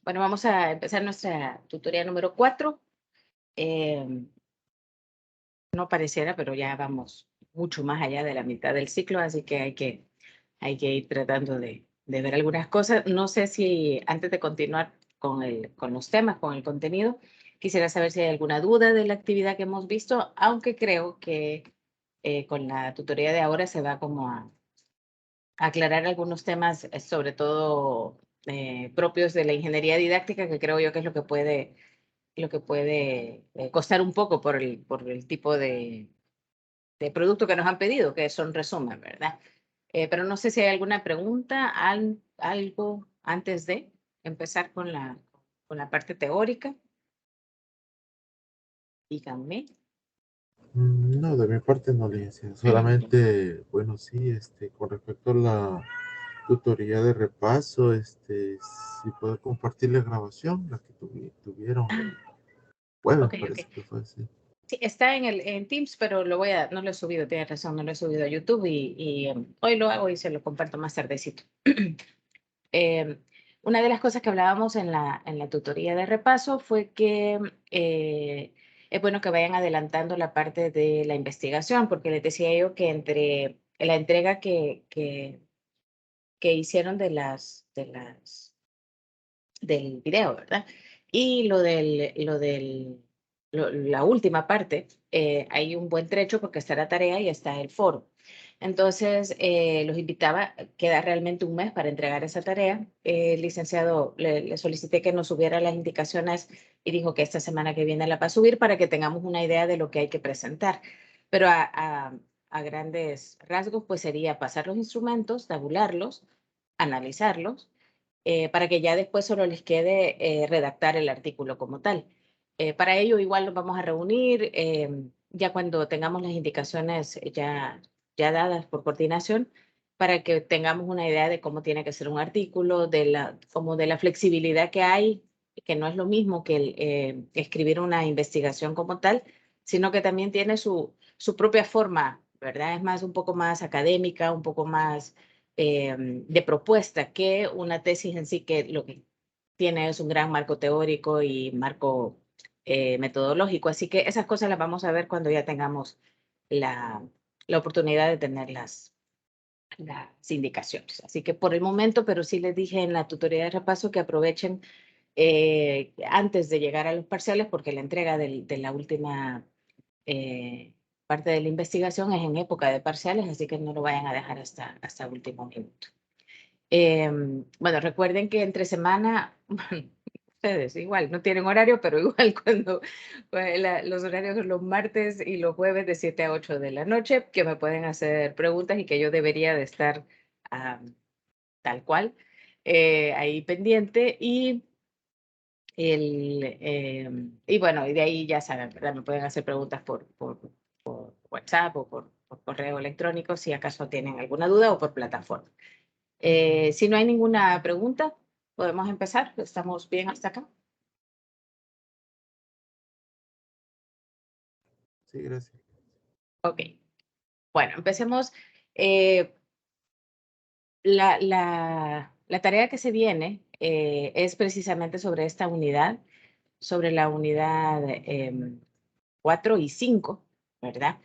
Bueno, vamos a empezar nuestra tutoría número 4. No pareciera, pero ya vamos mucho más allá de la mitad del ciclo, así que hay que ir tratando de ver algunas cosas. No sé si antes de continuar con los temas, con el contenido, quisiera saber si hay alguna duda de la actividad que hemos visto, aunque creo que con la tutoría de ahora se va como a aclarar algunos temas, sobre todo propios de la ingeniería didáctica, que creo yo que es lo que puede costar un poco por el tipo de producto que nos han pedido, que son resumen, ¿verdad? Pero no sé si hay alguna pregunta, algo antes de empezar con la parte teórica. Díganme. No, de mi parte no, licenciada. Solamente, bueno, sí, con respecto a la tutoría de repaso, si puedo compartir la grabación, la que tuvieron el jueves, Ok, ok. parece que fue así. Sí, está en Teams, pero no lo he subido, tienes razón, no lo he subido a YouTube hoy lo hago y se lo comparto más tardecito. Eh, una de las cosas que hablábamos en la tutoría de repaso fue que es bueno que vayan adelantando la parte de la investigación, porque les decía yo que entre la entrega que hicieron del video, ¿verdad? Y la última parte, hay un buen trecho porque está la tarea y está el foro. Entonces, los invitaba, queda realmente un mes para entregar esa tarea. El licenciado le solicité que nos subiera las indicaciones y dijo que esta semana que viene la va a subir para que tengamos una idea de lo que hay que presentar. Pero a grandes rasgos, pues sería pasar los instrumentos, tabularlos, analizarlos para que ya después solo les quede redactar el artículo como tal. Para ello igual nos vamos a reunir ya cuando tengamos las indicaciones ya dadas por coordinación para que tengamos una idea de cómo tiene que ser un artículo, como de la flexibilidad que hay, que no es lo mismo que escribir una investigación como tal, sino que también tiene su propia forma, ¿verdad? Es más un poco más académica, un poco más de propuesta que una tesis en sí, que lo que tiene es un gran marco teórico y marco metodológico. Así que esas cosas las vamos a ver cuando ya tengamos la, la oportunidad de tener las indicaciones. Así que por el momento, pero sí les dije en la tutoría de repaso que aprovechen antes de llegar a los parciales, porque la entrega de la última parte de la investigación es en época de parciales, así que no lo vayan a dejar hasta último minuto. Bueno, recuerden que entre semana, ustedes igual no tienen horario, pero igual cuando los horarios son los martes y los jueves de 7 a 8 de la noche, que me pueden hacer preguntas y que yo debería de estar tal cual ahí pendiente. Y bueno, y de ahí ya saben, ¿verdad? Me pueden hacer preguntas por WhatsApp o por correo electrónico si acaso tienen alguna duda o por plataforma. Si no hay ninguna pregunta, podemos empezar. ¿Estamos bien hasta acá? Sí, gracias. Ok. Bueno, empecemos. Eh, la tarea que se viene es precisamente sobre esta unidad, sobre la unidad 4 y 5, ¿verdad?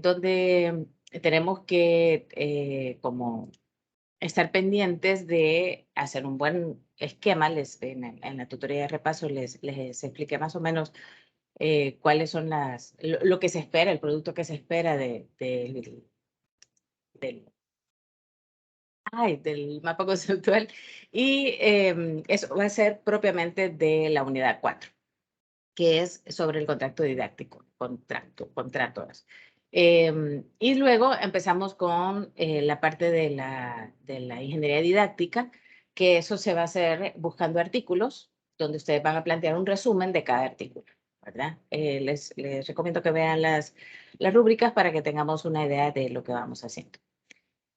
Donde tenemos que como estar pendientes de hacer un buen esquema. En la tutoría de repaso les expliqué más o menos cuáles son lo que se espera, el producto que se espera del, del mapa conceptual. Y eso va a ser propiamente de la unidad 4, que es sobre el contrato didáctico, contratos. Y luego empezamos con la parte de la ingeniería didáctica, que eso se va a hacer buscando artículos, donde ustedes van a plantear un resumen de cada artículo, ¿verdad? Les recomiendo que vean las rúbricas para que tengamos una idea de lo que vamos haciendo.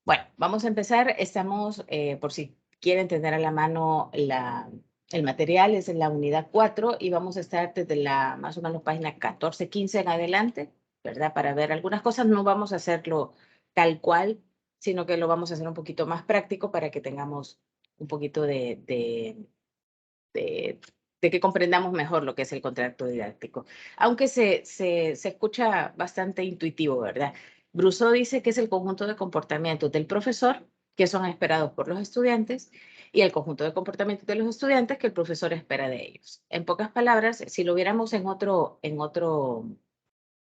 Bueno, vamos a empezar. Estamos, por si quieren tener a la mano el material, es en la unidad 4 y vamos a estar desde la más o menos página 14, 15 en adelante, ¿verdad? Para ver algunas cosas. No vamos a hacerlo tal cual, sino que lo vamos a hacer un poquito más práctico para que tengamos un poquito de que comprendamos mejor lo que es el contrato didáctico. Aunque se escucha bastante intuitivo, ¿verdad? Brousseau dice que es el conjunto de comportamientos del profesor que son esperados por los estudiantes y el conjunto de comportamientos de los estudiantes que el profesor espera de ellos. En pocas palabras, si lo viéramos en otro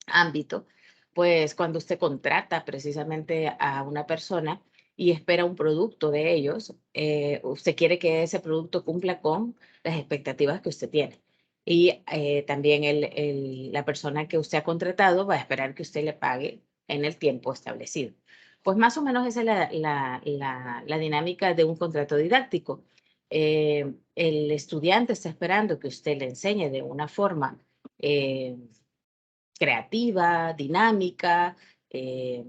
ámbito, pues cuando usted contrata precisamente a una persona y espera un producto de ellos, usted quiere que ese producto cumpla con las expectativas que usted tiene. Y también la persona que usted ha contratado va a esperar que usted le pague en el tiempo establecido. Pues más o menos esa es la dinámica de un contrato didáctico. El estudiante está esperando que usted le enseñe de una forma creativa, dinámica, que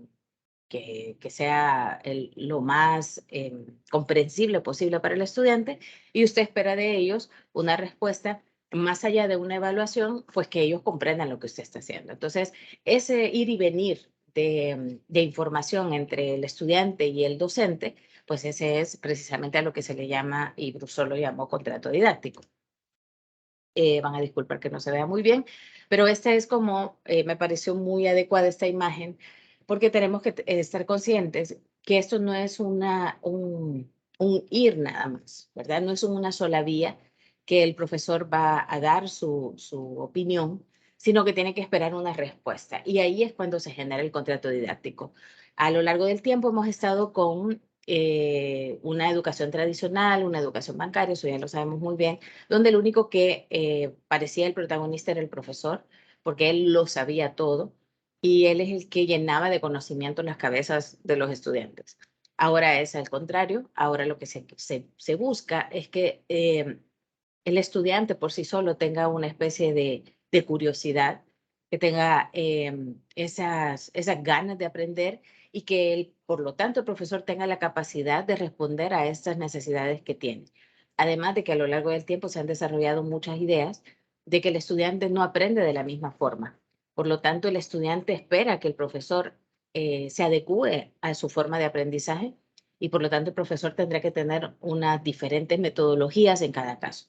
sea lo más comprensible posible para el estudiante, y usted espera de ellos una respuesta más allá de una evaluación, pues que ellos comprendan lo que usted está haciendo. Entonces, ese ir y venir de información entre el estudiante y el docente, pues ese es precisamente a lo que se le llama, y Brousseau lo llamó contrato didáctico. Van a disculpar que no se vea muy bien, pero esta es como, me pareció muy adecuada esta imagen, porque tenemos que estar conscientes que esto no es un ir nada más, ¿verdad? No es una sola vía que el profesor va a dar su opinión, sino que tiene que esperar una respuesta. Y ahí es cuando se genera el contrato didáctico. A lo largo del tiempo hemos estado con una educación tradicional, una educación bancaria, eso ya lo sabemos muy bien, donde el único que parecía el protagonista era el profesor, porque él lo sabía todo y él es el que llenaba de conocimiento las cabezas de los estudiantes. Ahora es al contrario, ahora lo que se busca es que el estudiante por sí solo tenga una especie de curiosidad, que tenga esas ganas de aprender y que él, por lo tanto, el profesor tenga la capacidad de responder a estas necesidades que tiene. Además de que a lo largo del tiempo se han desarrollado muchas ideas de que el estudiante no aprende de la misma forma. Por lo tanto, el estudiante espera que el profesor se adecue a su forma de aprendizaje y por lo tanto el profesor tendrá que tener unas diferentes metodologías en cada caso.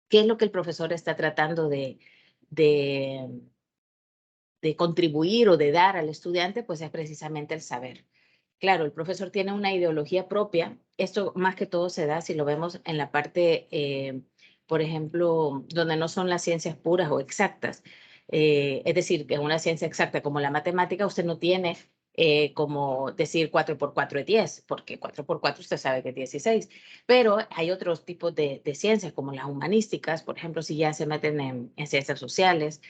¿Qué es lo que el profesor está tratando de, de contribuir o de dar al estudiante? Pues es precisamente el saber. Claro, el profesor tiene una ideología propia. Esto más que todo se da si lo vemos en la parte, por ejemplo, donde no son las ciencias puras o exactas. Es decir, que en una ciencia exacta como la matemática, usted no tiene como decir 4 por 4 es 10, porque 4 por 4 usted sabe que es 16. Pero hay otros tipos de ciencias, como las humanísticas, por ejemplo, si ya se meten en ciencias sociales,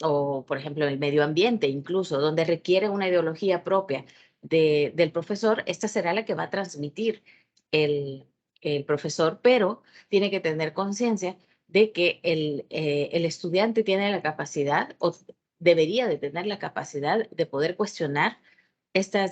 o por ejemplo el medio ambiente, incluso, donde requiere una ideología propia del profesor, esta será la que va a transmitir el, el profesor, pero tiene que tener conciencia de que el estudiante tiene la capacidad o debería de tener la capacidad de poder cuestionar esta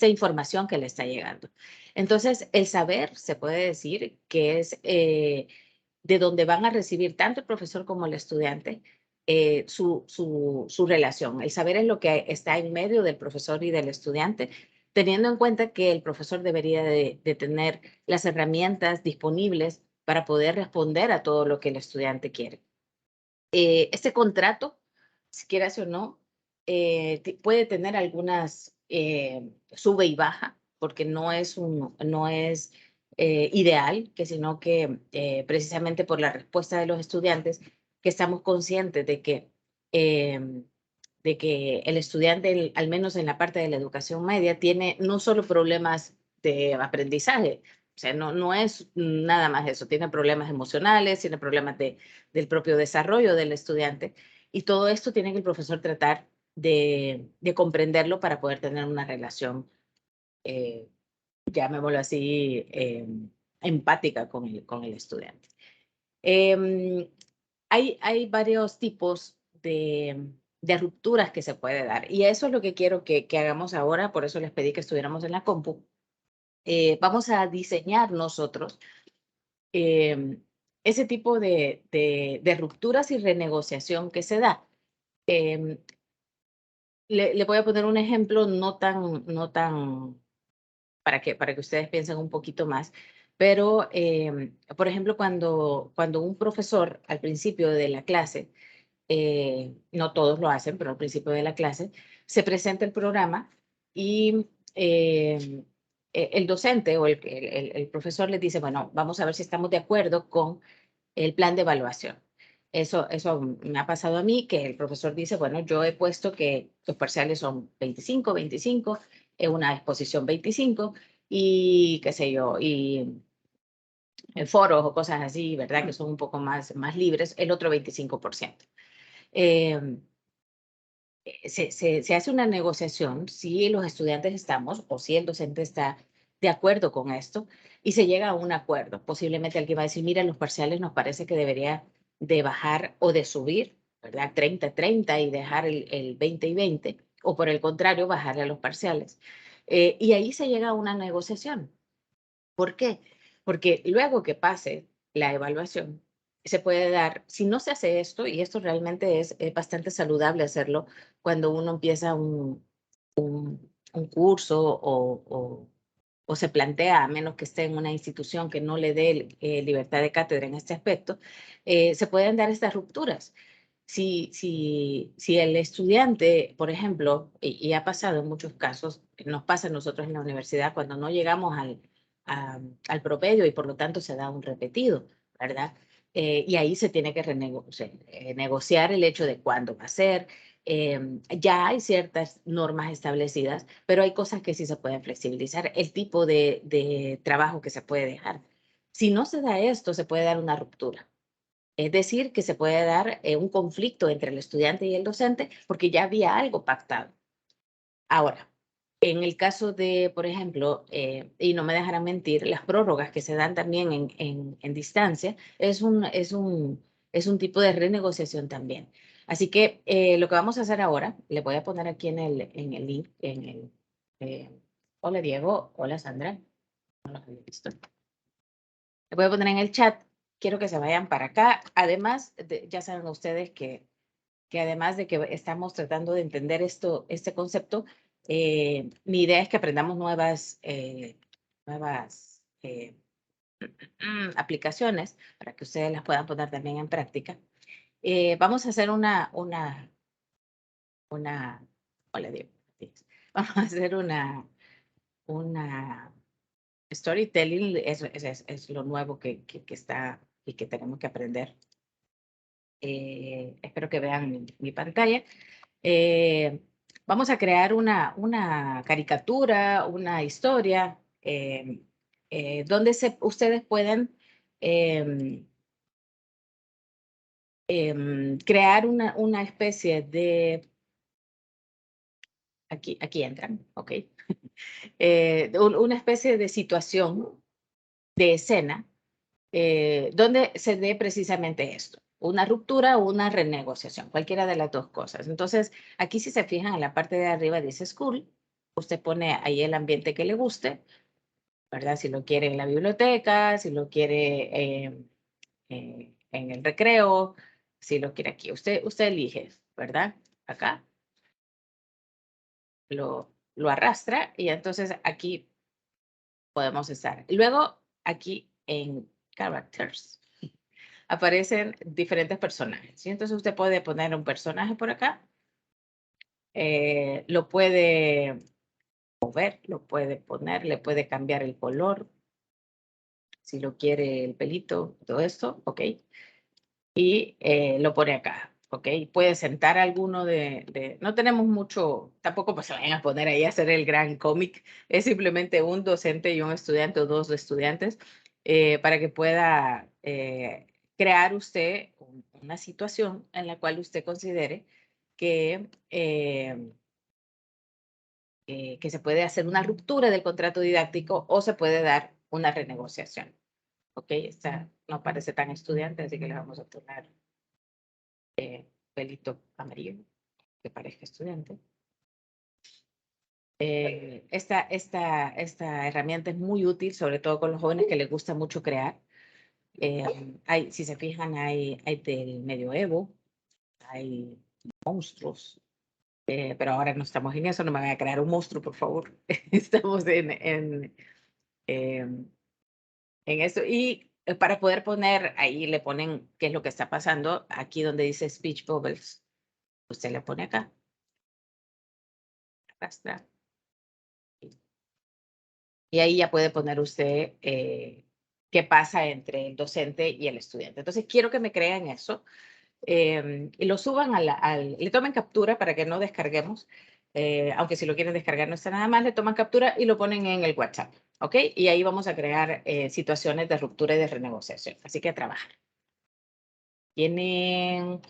información que le está llegando. Entonces, el saber se puede decir que es de donde van a recibir tanto el profesor como el estudiante su relación. El saber es lo que está en medio del profesor y del estudiante, teniendo en cuenta que el profesor debería de tener las herramientas disponibles para poder responder a todo lo que el estudiante quiere. Este contrato, si quieras o no, puede tener algunas sube y baja, porque no es ideal, que sino que precisamente por la respuesta de los estudiantes, que estamos conscientes de que el estudiante, al menos en la parte de la educación media, tiene no solo problemas de aprendizaje, o sea, no es nada más eso, tiene problemas emocionales, tiene problemas del propio desarrollo del estudiante, y todo esto tiene que el profesor tratar de comprenderlo para poder tener una relación, llamémoslo así, empática con el estudiante. Hay varios tipos de rupturas que se puede dar, y eso es lo que quiero que hagamos ahora, por eso les pedí que estuviéramos en la compu. Vamos a diseñar nosotros ese tipo de rupturas y renegociación que se da. Em, le voy a poner un ejemplo no tan para que ustedes piensen un poquito más. Pero, por ejemplo, cuando un profesor al principio de la clase, no todos lo hacen, pero al principio de la clase, se presenta el programa y el docente o el profesor les dice, bueno, vamos a ver si estamos de acuerdo con el plan de evaluación. Eso me ha pasado a mí, que el profesor dice, bueno, yo he puesto que los parciales son 25, 25, una exposición 25 y qué sé yo, y foros o cosas así, ¿verdad? Que son un poco más libres, el otro 25%. Eh, se hace una negociación si los estudiantes estamos o si el docente está de acuerdo con esto y se llega a un acuerdo. Posiblemente alguien va a decir, mira, los parciales nos parece que debería de bajar o de subir, ¿verdad? 30-30 y dejar el 20 y 20, o por el contrario, bajarle a los parciales. Y ahí se llega a una negociación. ¿Por qué? Porque luego que pase la evaluación, se puede dar, si no se hace esto, y esto realmente es bastante saludable hacerlo cuando uno empieza un curso o se plantea, a menos que esté en una institución que no le dé libertad de cátedra en este aspecto, se pueden dar estas rupturas. Si el estudiante, por ejemplo, y ha pasado en muchos casos, nos pasa a nosotros en la universidad cuando no llegamos al promedio y por lo tanto se da un repetido, ¿verdad? Y ahí se tiene que negociar el hecho de cuándo va a ser. Ya hay ciertas normas establecidas, pero hay cosas que sí se pueden flexibilizar, el tipo de trabajo que se puede dejar. Si no se da esto, se puede dar una ruptura. Es decir, que se puede dar un conflicto entre el estudiante y el docente porque ya había algo pactado. Ahora, en el caso de, por ejemplo, y no me dejarán mentir, las prórrogas que se dan también en distancia es un tipo de renegociación también. Así que lo que vamos a hacer ahora, le voy a poner aquí en el link, eh, hola Diego, hola Sandra, no los había visto. Le voy a poner en el chat, quiero que se vayan para acá. Además, ya saben ustedes que además de que estamos tratando de entender este concepto, mi idea es que aprendamos nuevas aplicaciones para que ustedes las puedan poner también en práctica. Vamos a hacer hola Diego, vamos a hacer una storytelling, es lo nuevo que está y que tenemos que aprender. Espero que vean mi pantalla. Vamos a crear una caricatura, una historia, donde ustedes pueden crear una especie de, aquí entran, ¿ok? Una especie de situación, de escena, donde se dé precisamente esto, una ruptura o una renegociación, cualquiera de las dos cosas. Entonces, aquí si se fijan en la parte de arriba dice school, usted pone ahí el ambiente que le guste, ¿verdad? Si lo quiere en la biblioteca, si lo quiere en el recreo, si lo quiere aquí. Usted elige, ¿verdad? Acá lo arrastra y entonces aquí podemos estar. Luego, aquí en characters, aparecen diferentes personajes. Y entonces usted puede poner un personaje por acá, lo puede mover, lo puede poner, le puede cambiar el color, si lo quiere el pelito, todo esto, ¿ok? Y lo pone acá, ¿ok? Puede sentar alguno no tenemos mucho, tampoco pues se vayan a poner ahí a hacer el gran cómic, es simplemente un docente y un estudiante o dos estudiantes para que pueda crear usted una situación en la cual usted considere que se puede hacer una ruptura del contrato didáctico o se puede dar una renegociación. ¿Ok? Esta no parece tan estudiante, así que le vamos a poner pelito amarillo, que parezca estudiante. Esta herramienta es muy útil, sobre todo con los jóvenes que les gusta mucho crear. Si se fijan, hay del medioevo, hay monstruos, pero ahora no estamos en eso, no me vayan a crear un monstruo, por favor. Estamos em, en eso. Y para poder poner, ahí le ponen qué es lo que está pasando. Aquí donde dice speech bubbles, usted le pone acá, arrastra. Y ahí ya puede poner usted qué pasa entre el docente y el estudiante. Entonces, quiero que me crean eso y lo suban le tomen captura para que no descarguemos. Aunque si lo quieren descargar no está nada más, le toman captura y lo ponen en el WhatsApp, ¿ok? Y ahí vamos a crear situaciones de ruptura y de renegociación. Así que a trabajar. Tienen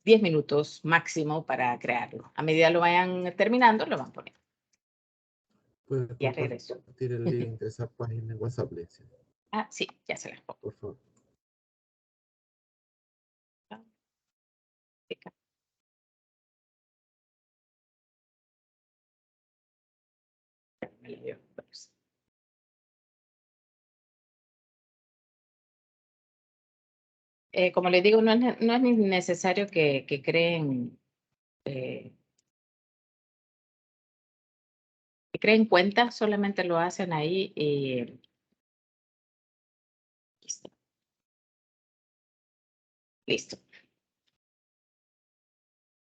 10 minutos máximo para crearlo. A medida lo vayan terminando, lo van poniendo. Puede Ya regreso. compartir el link de esa página en WhatsApp, Lencia, Ah, sí, ya se las pongo. por favor. Me lo dio, pues. Como les digo, no es ni necesario eh, que creen cuenta, solamente lo hacen ahí y listo. Listo.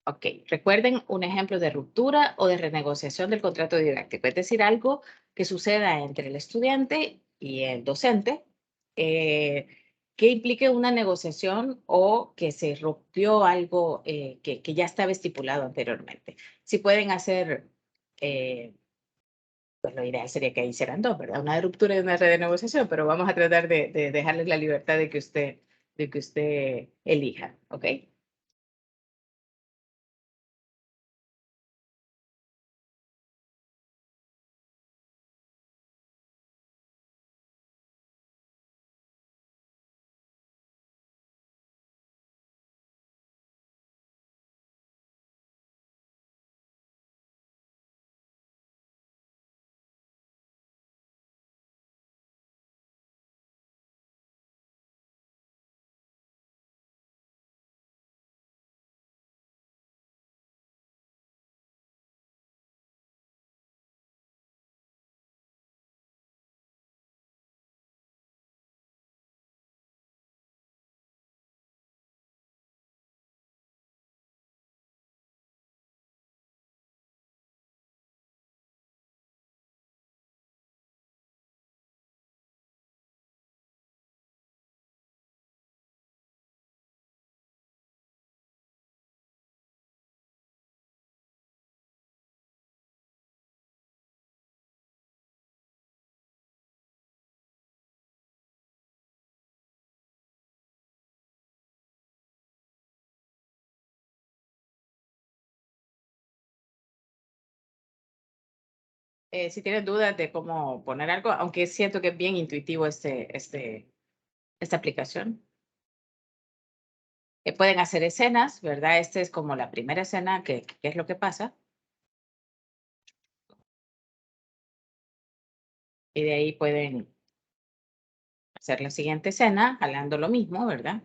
Ok, recuerden un ejemplo de ruptura o de renegociación del contrato didáctico, es decir, algo que suceda entre el estudiante y el docente que implique una negociación o que se rompió algo que ya estaba estipulado anteriormente. Si pueden hacer, pues lo ideal sería que hicieran dos, ¿verdad? Una de ruptura y una de negociación, pero vamos a tratar de dejarles la libertad de que usted elija, ¿ok? Si tienen dudas de cómo poner algo, aunque siento que es bien intuitivo esta aplicación. Pueden hacer escenas, ¿verdad? Esta es como la primera escena, que es lo que pasa. Y de ahí pueden hacer la siguiente escena, jalando lo mismo, ¿verdad?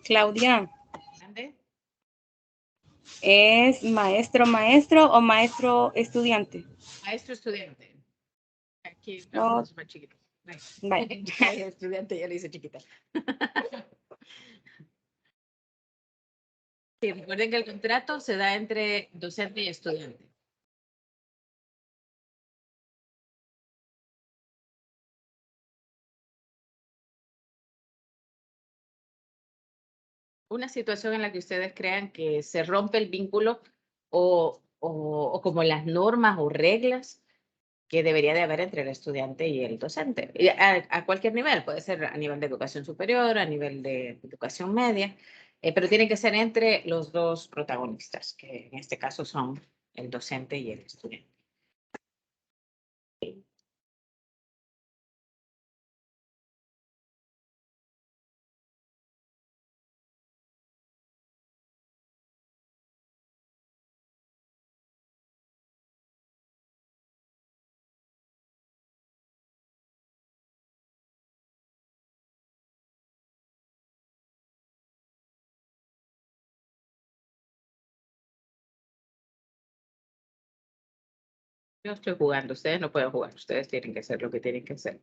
Claudia, Mande. ¿es maestro o maestro estudiante? Maestro estudiante. Aquí Oh, es más chiquito. vale. Ya estudiante ya le dice chiquita. Sí, recuerden que el contrato se da entre docente y estudiante. Una situación en la que ustedes crean que se rompe el vínculo o como las normas o reglas que debería de haber entre el estudiante y el docente. Y a cualquier nivel, puede ser a nivel de educación superior, a nivel de educación media, pero tiene que ser entre los dos protagonistas, que en este caso son el docente y el estudiante. Yo estoy jugando, ustedes no pueden jugar, ustedes tienen que hacer lo que tienen que hacer.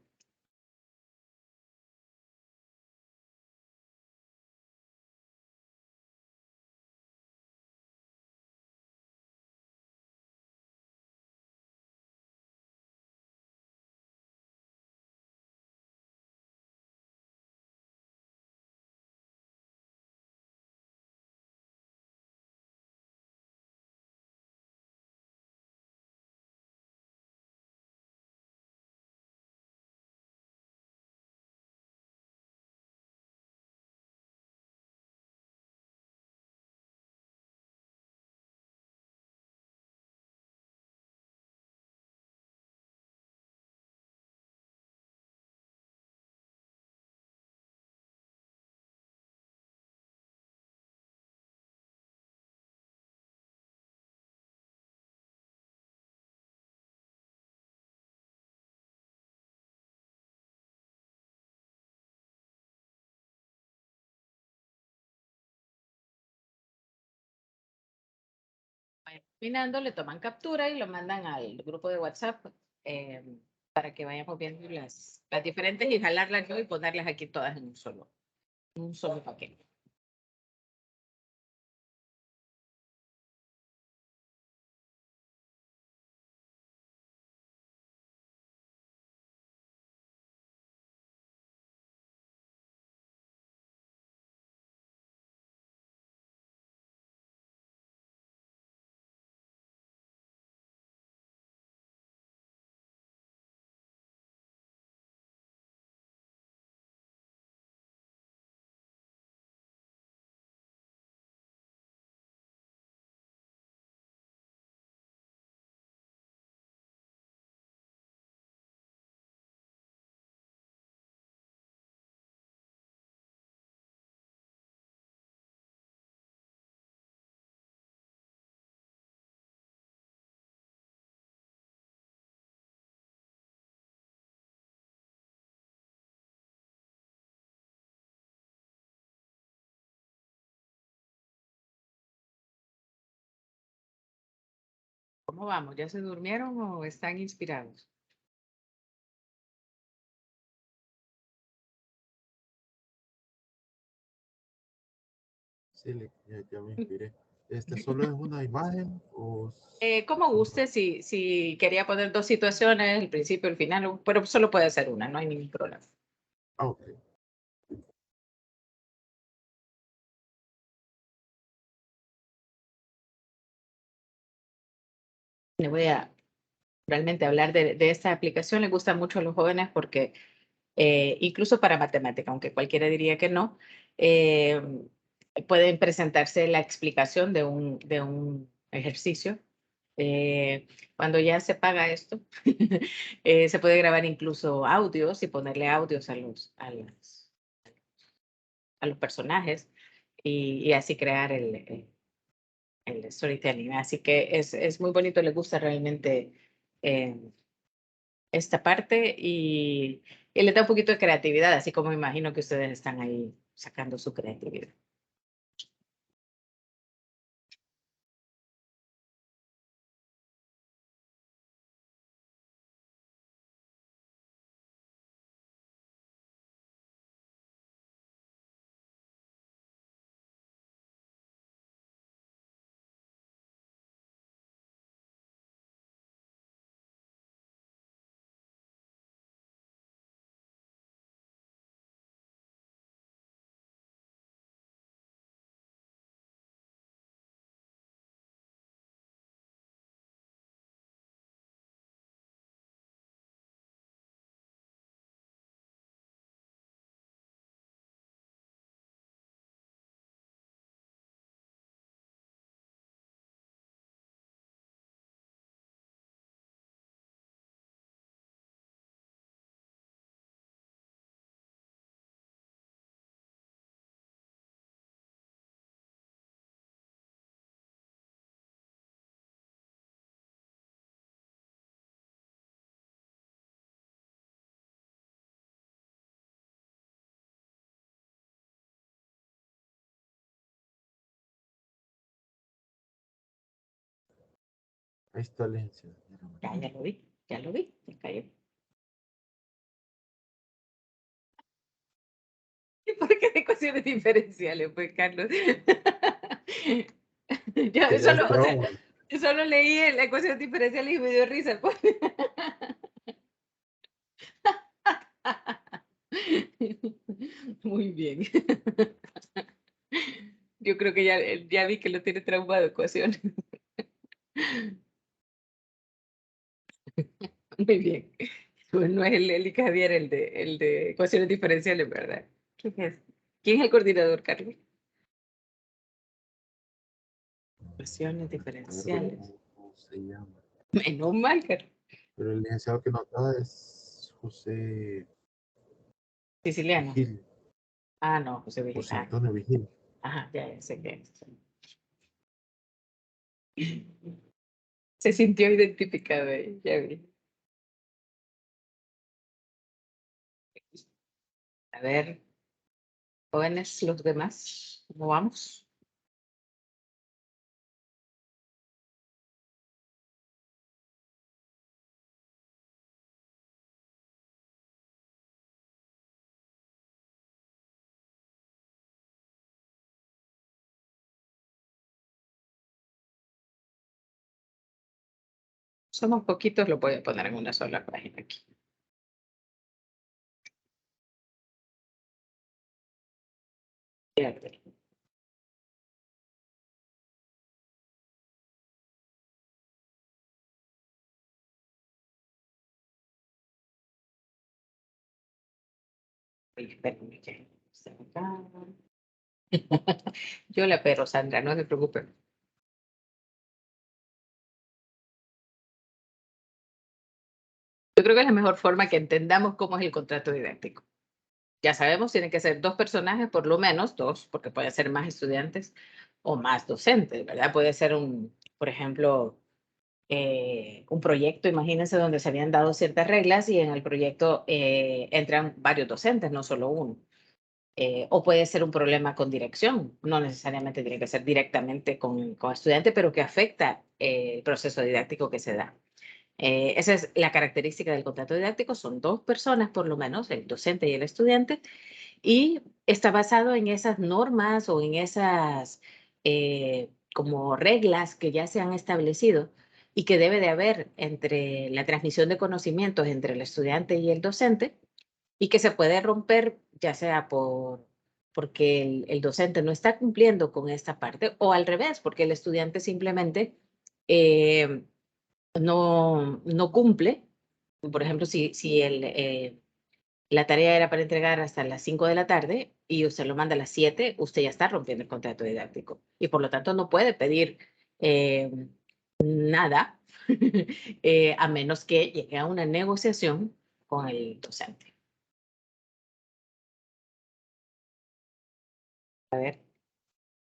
Vayan terminando, le toman captura y lo mandan al grupo de WhatsApp eh, para que vayamos viendo las diferentes y jalarlas yo y ponerlas aquí todas en un solo paquete. ¿Cómo vamos? ¿Ya se durmieron o están inspirados? Sí, ya me inspiré. ¿Solo es una imagen o Como son guste, si quería poner dos situaciones, el principio y el final, pero solo puede ser una, no hay ningún problema. Ah, ok. Le voy a realmente hablar de esta aplicación. Le gusta mucho a los jóvenes porque incluso para matemática, aunque cualquiera diría que no, eh, pueden presentarse la explicación de un ejercicio. Cuando ya se paga esto, se puede grabar incluso audios y ponerle audios a los personajes y así crear el storytelling. Así que es muy bonito, le gusta realmente eh, esta parte y le da un poquito de creatividad, así como imagino que ustedes están ahí sacando su creatividad. Ahí está, licenciada. Ya lo vi, ya lo vi, ya cayó. ¿Y por qué de ecuaciones diferenciales, pues, Carlos? Yo Que ya es solo, o sea, trauma. solo leí la ecuación diferencial y me dio risa, pues. Muy bien. Yo creo que ya vi que lo tiene traumado ecuaciones. Muy bien. Pues no es el Javier el de ecuaciones diferenciales, ¿verdad? ¿Quién es? ¿Quién es el coordinador, Carlos? Ecuaciones diferenciales. ¿Cómo se llama? Menos mal, Carlos. Pero el licenciado que no está es José Siciliano. Vigil. Ah, no, José José Vigilano. Antonio Vigil. Ajá, ya sé que es. Se sintió identificado ahí, ya vi. A ver, jóvenes, los demás, ¿cómo vamos? Somos poquitos, lo voy a poner en una sola página aquí. Ya, espérenme que está acá. Yo la pero, Sandra, no se preocupe. Yo creo que es la mejor forma que entendamos cómo es el contrato didáctico. Ya sabemos, tienen que ser dos personajes, por lo menos dos, porque puede ser más estudiantes o más docentes, ¿verdad? Puede ser por ejemplo, un proyecto, imagínense, donde se habían dado ciertas reglas y en el proyecto entran varios docentes, no solo uno. O puede ser un problema con dirección, no necesariamente tiene que ser directamente con estudiante, pero que afecta el proceso didáctico que se da. Esa es la característica del contrato didáctico, son dos personas por lo menos, el docente y el estudiante, y está basado en esas normas o en esas como reglas que ya se han establecido y que debe de haber entre la transmisión de conocimientos entre el estudiante y el docente y que se puede romper ya sea porque el docente no está cumpliendo con esta parte o al revés, porque el estudiante simplemente eh, no cumple. Por ejemplo, si la tarea era para entregar hasta las 5 de la tarde y usted lo manda a las 7, usted ya está rompiendo el contrato didáctico y por lo tanto no puede pedir eh, nada a menos que llegue a una negociación con el docente. A ver,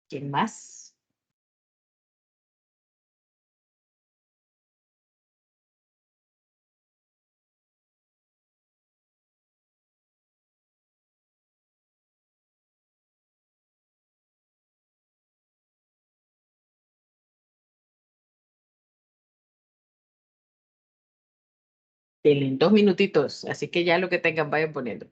¿quién más? Tienen 2 minutitos, así que ya lo que tengan vayan poniendo.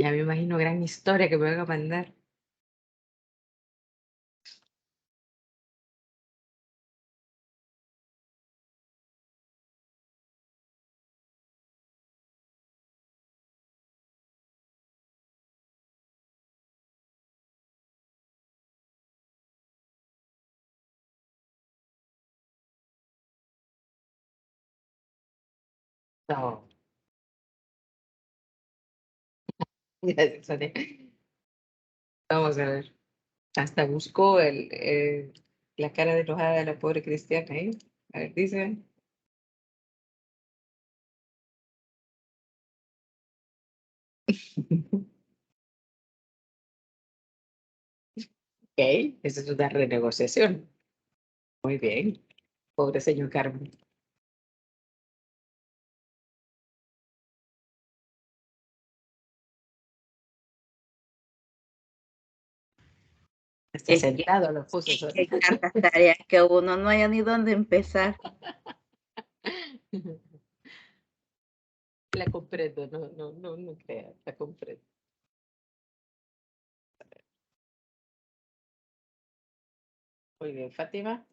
Ya me imagino gran historia que me van a mandar. No, gracias, Sonia. Vamos a ver. Hasta buscó la cara de enojada de la pobre Cristiana ahí. A ver, dice. Ok, esa es una renegociación. Muy bien. Pobre señor Carmen. Hasta Es que sentado lo puso. hay tantas tareas que uno no haya ni dónde empezar. La comprendo, no crea, la comprendo. Muy bien, Fátima.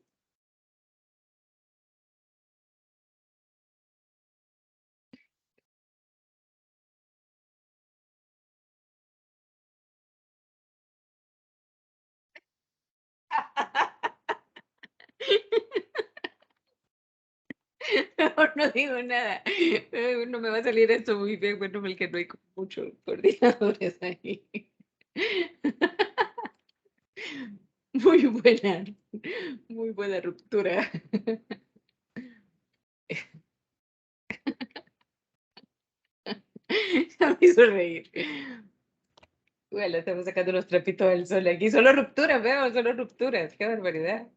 Mejor no digo nada. No me va a salir esto muy bien, bueno, el que no hay muchos coordinadores ahí. Muy buena ruptura. Me hizo reír. Bueno, estamos sacando los trapitos del sol aquí. Solo rupturas, veo, solo rupturas. Qué barbaridad.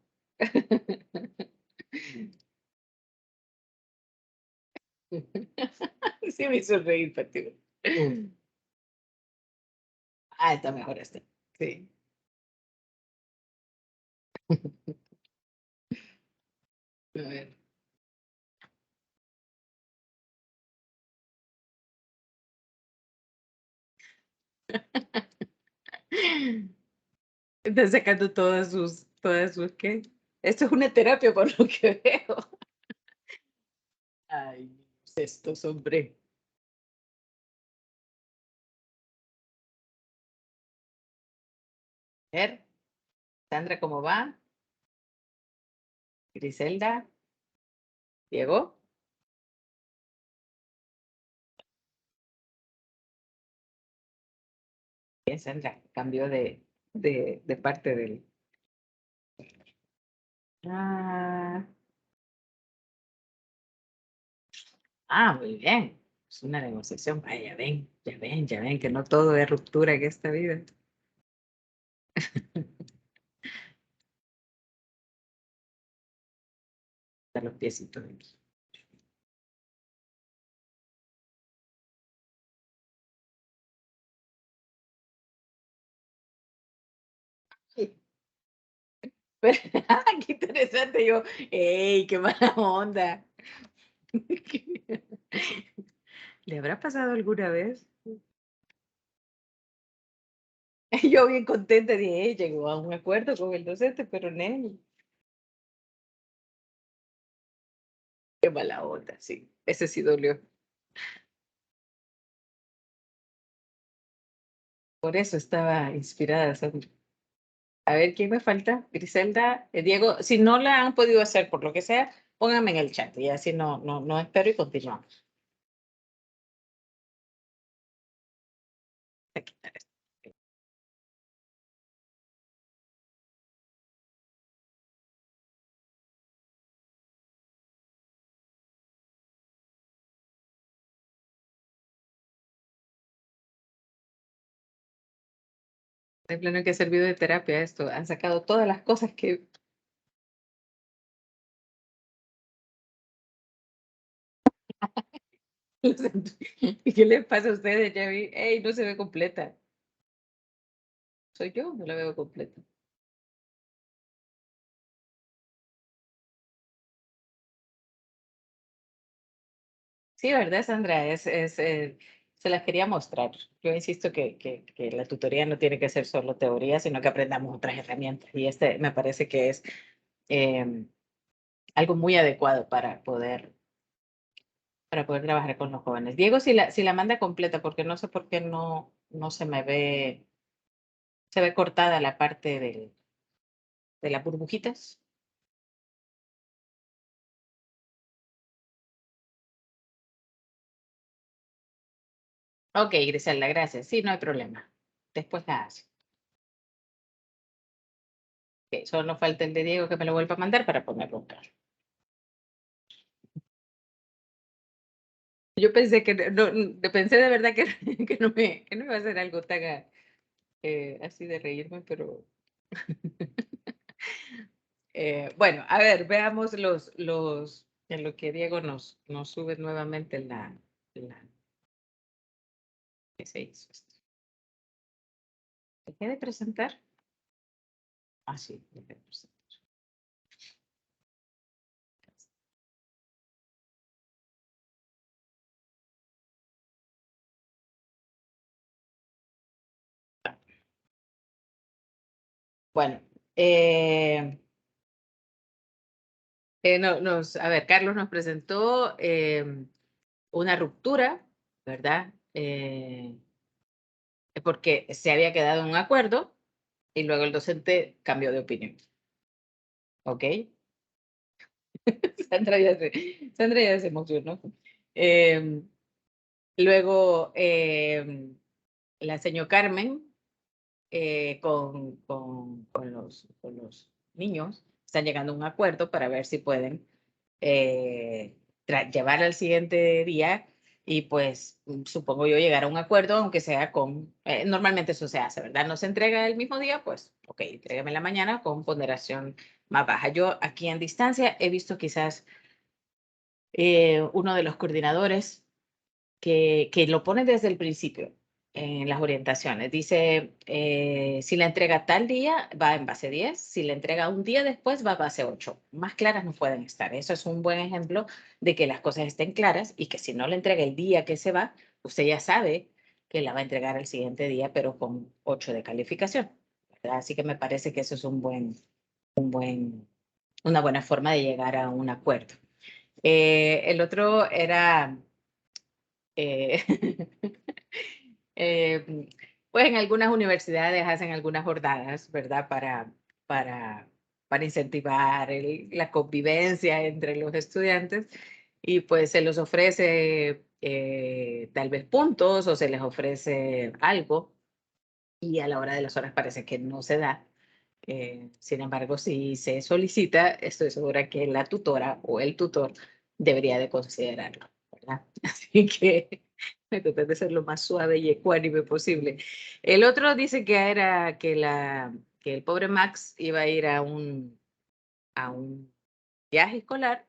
Sí me hizo reír, Fátima. Ah, está mejor este. Sí. A ver. Está sacando todas sus, ¿qué? Esto es una terapia por lo que veo. Ay, estos, hombre. A ver, Sandra, ¿cómo va? Griselda, Diego. Bien, Sandra, cambió de parte del. Ah, muy bien. Es una negociación. Vaya, ya ven, que no todo es ruptura en esta vida. A los piecitos aquí. Sí. Pero, qué interesante. Yo, ¡ey, qué mala onda! ¿Le habrá pasado alguna vez? Yo bien contenta de llegó a un acuerdo con el docente, pero Nelly, qué mala onda, sí. Ese sí dolió. Por eso estaba inspirada, Sandra. A ver, ¿quién me falta? Griselda, Diego. Si no la han podido hacer por lo que sea, pónganme en el chat y así no espero y continuamos. Voy a quitar esto. De plano que ha servido de terapia esto. Han sacado todas las cosas que. ¿Y qué les pasa a ustedes? Ya vi, ey, no se ve completa. Soy yo, no la veo completa. Sí, ¿verdad, Sandra? Se las quería mostrar. Yo insisto que la tutoría no tiene que ser solo teoría, sino que aprendamos otras herramientas. Y este me parece que es eh, algo muy adecuado para poder trabajar con los jóvenes. Diego, si la manda completa, porque no sé por qué no se ve cortada la parte de las burbujitas. Ok, Griselda, gracias. Sí, no hay problema. Después la hace. Ok, solo falta el de Diego que me lo vuelva a mandar para ponerlo acá. Yo pensé pensé de verdad que, que no iba a ser algo tan así de reírme, pero bueno, a ver, veamos en lo que Diego nos sube nuevamente ¿qué se hizo esto? ¿Dejé de presentar? Ah, sí. Bueno, a ver, Carlos nos presentó una ruptura, ¿verdad? Porque se había quedado en un acuerdo y luego el docente cambió de opinión. ¿Ok? Sandra ya se emocionó. Luego, la señora Carmen con los niños están llegando a un acuerdo para ver si pueden llevar al siguiente día y pues supongo yo llegar a un acuerdo, aunque sea normalmente eso se hace, ¿verdad? No se entrega el mismo día, pues, ok, entrégame en la mañana con ponderación más baja. Yo aquí en distancia he visto quizás uno de los coordinadores que lo pone desde el principio en las orientaciones. Dice, si la entrega tal día, va en base 10, si la entrega un día después, va a base 8. Más claras no pueden estar. Eso es un buen ejemplo de que las cosas estén claras y que si no la entrega el día que se va, usted ya sabe que la va a entregar el siguiente día, pero con 8 de calificación, ¿verdad? Así que me parece que eso es una buena forma de llegar a un acuerdo. El otro era eh, pues en algunas universidades hacen algunas jornadas, ¿verdad? Para, para incentivar la convivencia entre los estudiantes y pues se les ofrece tal vez puntos o se les ofrece algo y a la hora de las horas parece que no se da. Sin embargo, si se solicita, estoy segura que la tutora o el tutor debería de considerarlo, ¿verdad? Así que me traté de ser lo más suave y ecuánime posible. El otro dice que era que el pobre Max iba a ir a un viaje escolar,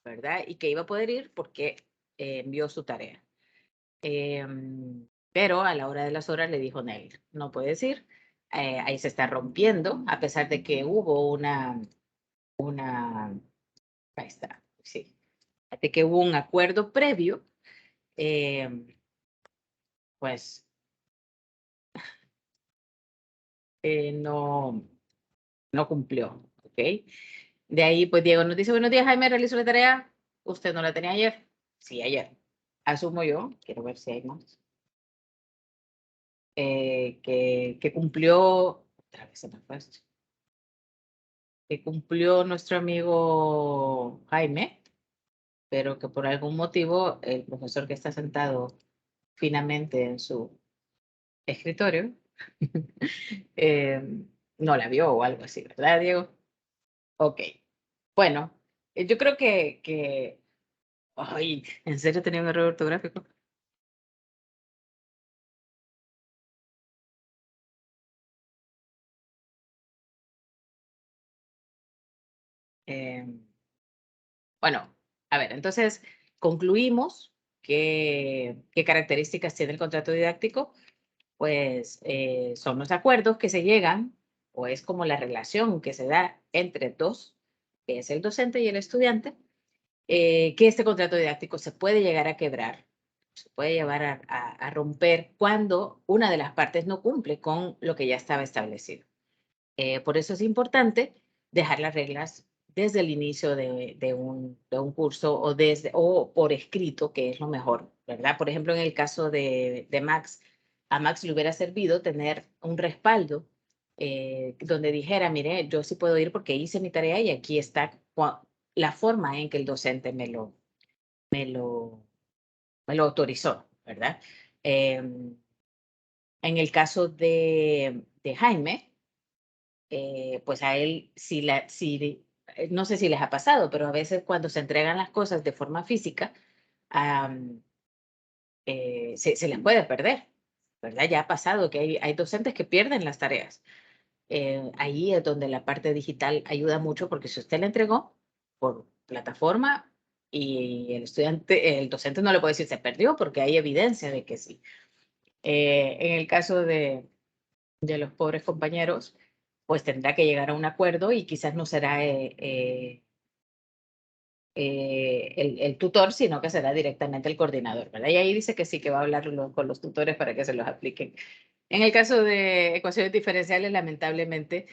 ¿verdad? Y que iba a poder ir porque envió su tarea. Pero a la hora de las horas le dijo Neil, no puedes ir. Ahí se está rompiendo, a pesar de que hubo ahí está, sí, de que hubo un acuerdo previo, pues no cumplió, ¿ok? De ahí, pues Diego nos dice, buenos días, Jaime, realizó la tarea. ¿Usted no la tenía ayer? Sí, ayer. Asumo yo, quiero ver si hay más. Que cumplió, otra vez se me fue esto, que cumplió nuestro amigo Jaime, pero que por algún motivo el profesor que está sentado finamente en su escritorio eh, no la vio o algo así, ¿verdad, Diego? Ok. Bueno, yo creo ay, ¿en serio tenía un error ortográfico? Eh, bueno, a ver, entonces concluimos qué características tiene el contrato didáctico. Pues son los acuerdos que se llegan o es como la relación que se da entre dos, que es el docente y el estudiante, que este contrato didáctico se puede llegar a quebrar, se puede llevar a romper cuando una de las partes no cumple con lo que ya estaba establecido. Por eso es importante dejar las reglas desde el inicio de un curso o por escrito, que es lo mejor, ¿verdad? Por ejemplo, en el caso de Max, a Max le hubiera servido tener un respaldo donde dijera, mire, yo sí puedo ir porque hice mi tarea y aquí está la forma en que el docente me lo, me lo autorizó, ¿verdad? En el caso de Jaime, pues a él, no sé si les ha pasado, pero a veces cuando se entregan las cosas de forma física, se les puede perder, ¿verdad? Ya ha pasado que hay docentes que pierden las tareas. Ahí es donde la parte digital ayuda mucho porque si usted la entregó por plataforma y el docente no le puede decir se perdió porque hay evidencia de que sí. En el caso de los pobres compañeros, pues tendrá que llegar a un acuerdo y quizás no será el tutor, sino que será directamente el coordinador, ¿verdad? Y ahí dice que sí, que va a hablar con los tutores para que se los apliquen. En el caso de ecuaciones diferenciales, lamentablemente,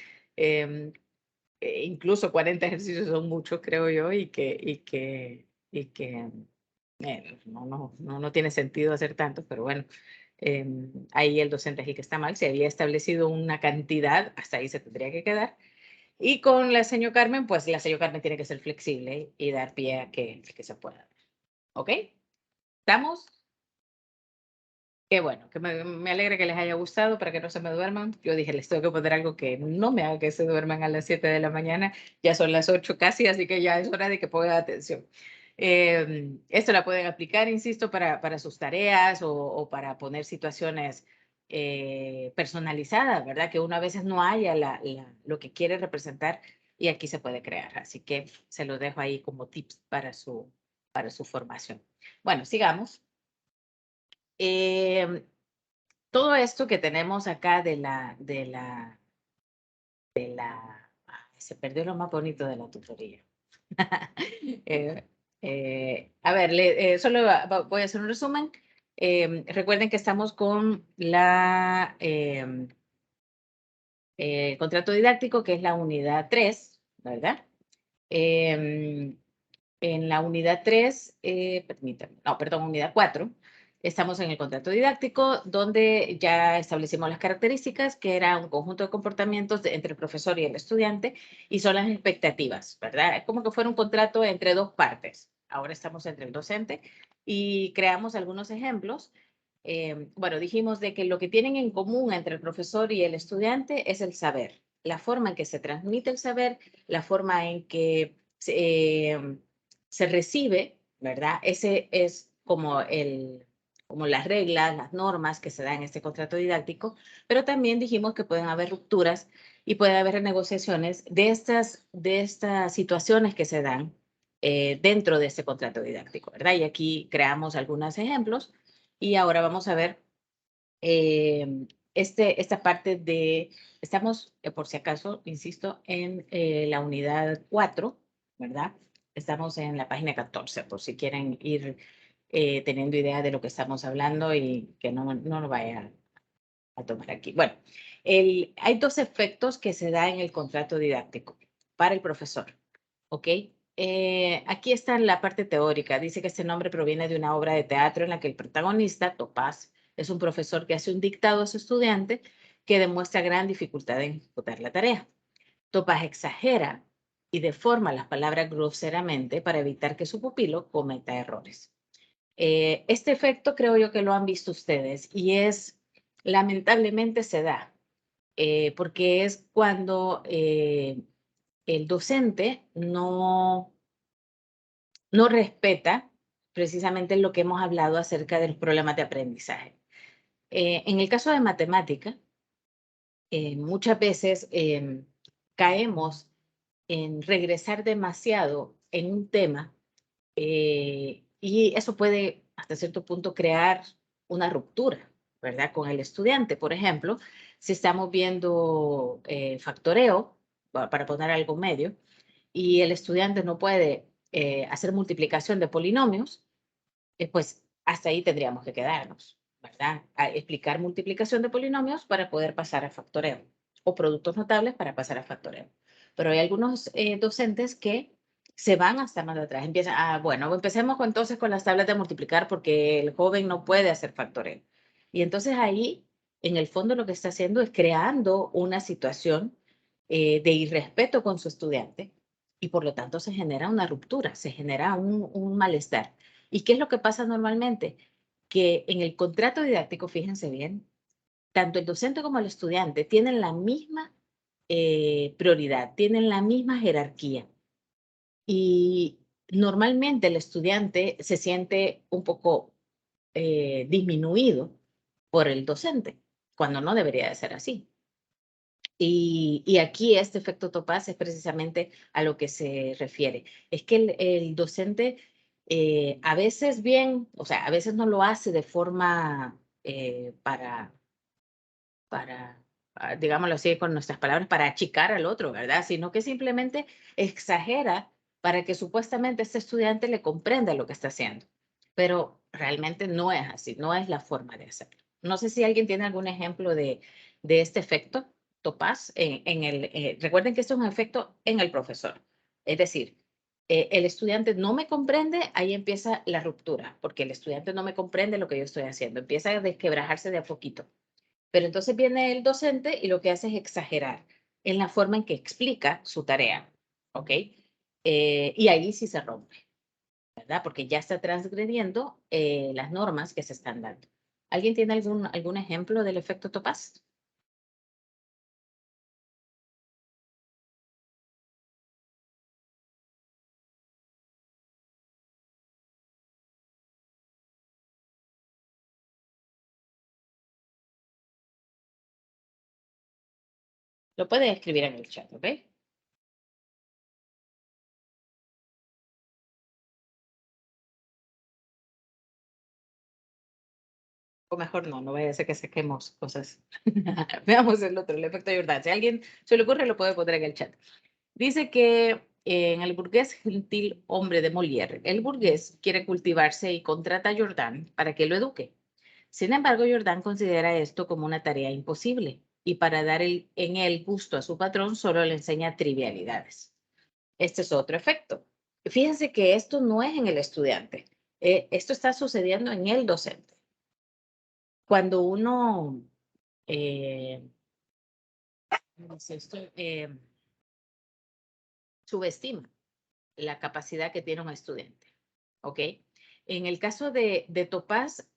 incluso 40 ejercicios son muchos, creo yo, y que no tiene sentido hacer tantos, pero bueno, ahí el docente es el que está mal. Si había establecido una cantidad, hasta ahí se tendría que quedar. Y con la señora Carmen, pues la señora Carmen tiene que ser flexible y dar pie a que se pueda. ¿Ok? ¿Estamos? Qué bueno, que me alegra que les haya gustado para que no se me duerman. Yo dije, les tengo que poner algo que no me haga que se duerman a las 7 de la mañana. Ya son las 8 casi, así que ya es hora de que pongan atención. Esto la pueden aplicar, insisto, para sus tareas o para poner situaciones personalizadas, ¿verdad? Que uno a veces no haya lo que quiere representar y aquí se puede crear. Así que se lo dejo ahí como tips para su formación. Bueno, sigamos. Todo esto que tenemos acá se perdió lo más bonito de la tutoría. A ver, solo voy a hacer un resumen. Recuerden que estamos con contrato didáctico, que es la unidad 3, ¿verdad? En la unidad 3, permítanme, no, perdón, unidad 4, estamos en el contrato didáctico, donde ya establecimos las características, que era un conjunto de comportamientos entre el profesor y el estudiante, y son las expectativas, ¿verdad? Es como que fuera un contrato entre dos partes. Ahora estamos entre el docente y creamos algunos ejemplos. Bueno, dijimos de que lo que tienen en común entre el profesor y el estudiante es el saber, la forma en que se transmite el saber, la forma en que se recibe, ¿verdad? Ese es como las reglas, las normas que se dan en este contrato didáctico, pero también dijimos que pueden haber rupturas y puede haber renegociaciones de estas situaciones que se dan dentro de este contrato didáctico, ¿verdad? Y aquí creamos algunos ejemplos y ahora vamos a ver esta parte estamos, por si acaso, insisto, en la unidad 4, ¿verdad? Estamos en la página 14, por si quieren ir teniendo idea de lo que estamos hablando y que no lo vaya a tomar aquí. Bueno, hay dos efectos que se da en el contrato didáctico para el profesor, ¿ok? Aquí está la parte teórica. Dice que este nombre proviene de una obra de teatro en la que el protagonista, Topaz, es un profesor que hace un dictado a su estudiante que demuestra gran dificultad en ejecutar la tarea. Topaz exagera y deforma las palabras groseramente para evitar que su pupilo cometa errores. Este efecto creo yo que lo han visto ustedes y lamentablemente se da, porque es cuando el docente no respeta precisamente lo que hemos hablado acerca de los problemas de aprendizaje. En el caso de matemática, muchas veces caemos en regresar demasiado en un tema y eso puede hasta cierto punto crear una ruptura, ¿verdad? Con el estudiante. Por ejemplo, si estamos viendo factoreo, para poner algo medio, y el estudiante no puede hacer multiplicación de polinomios, pues hasta ahí tendríamos que quedarnos, ¿verdad? A explicar multiplicación de polinomios para poder pasar a factoreo o productos notables para pasar a factoreo. Pero hay algunos docentes que se van hasta más atrás. Empiezan, bueno, empecemos entonces con las tablas de multiplicar porque el joven no puede hacer factoreo. Y entonces ahí, en el fondo, lo que está haciendo es creando una situación de irrespeto con su estudiante y por lo tanto se genera una ruptura, se genera un malestar. ¿Y qué es lo que pasa normalmente? Que en el contrato didáctico, fíjense bien, tanto el docente como el estudiante tienen la misma prioridad, tienen la misma jerarquía. Y normalmente el estudiante se siente un poco disminuido por el docente, cuando no debería de ser así. Y aquí este efecto Topaz es precisamente a lo que se refiere. Es que el docente a veces bien, o sea, a veces no lo hace de forma para digámoslo así con nuestras palabras, para achicar al otro, ¿verdad? Sino que simplemente exagera para que supuestamente este estudiante le comprenda lo que está haciendo. Pero realmente no es así, no es la forma de hacerlo. No sé si alguien tiene algún ejemplo de este efecto Topaz. Recuerden que esto es un efecto en el profesor. Es decir, el estudiante no me comprende, ahí empieza la ruptura, porque el estudiante no me comprende lo que yo estoy haciendo. Empieza a desquebrajarse de a poquito. Pero entonces viene el docente y lo que hace es exagerar en la forma en que explica su tarea, ¿ok? Y ahí sí se rompe, ¿verdad? Porque ya está transgrediendo las normas que se están dando. ¿Alguien tiene algún ejemplo del efecto Topaz? Lo puede escribir en el chat, ¿ok? O mejor no vaya a ser que saquemos cosas. Veamos el otro, el efecto Jordan. Si a alguien se le ocurre, lo puede poner en el chat. Dice que en el burgués gentil hombre de Molière, el burgués quiere cultivarse y contrata a Jordan para que lo eduque. Sin embargo, Jordan considera esto como una tarea imposible y para dar en el gusto a su patrón solo le enseña trivialidades. Este es otro efecto. Fíjense que esto no es en el estudiante, esto está sucediendo en el docente. Cuando uno subestima la capacidad que tiene un estudiante, ¿ok? En el caso de Topaz,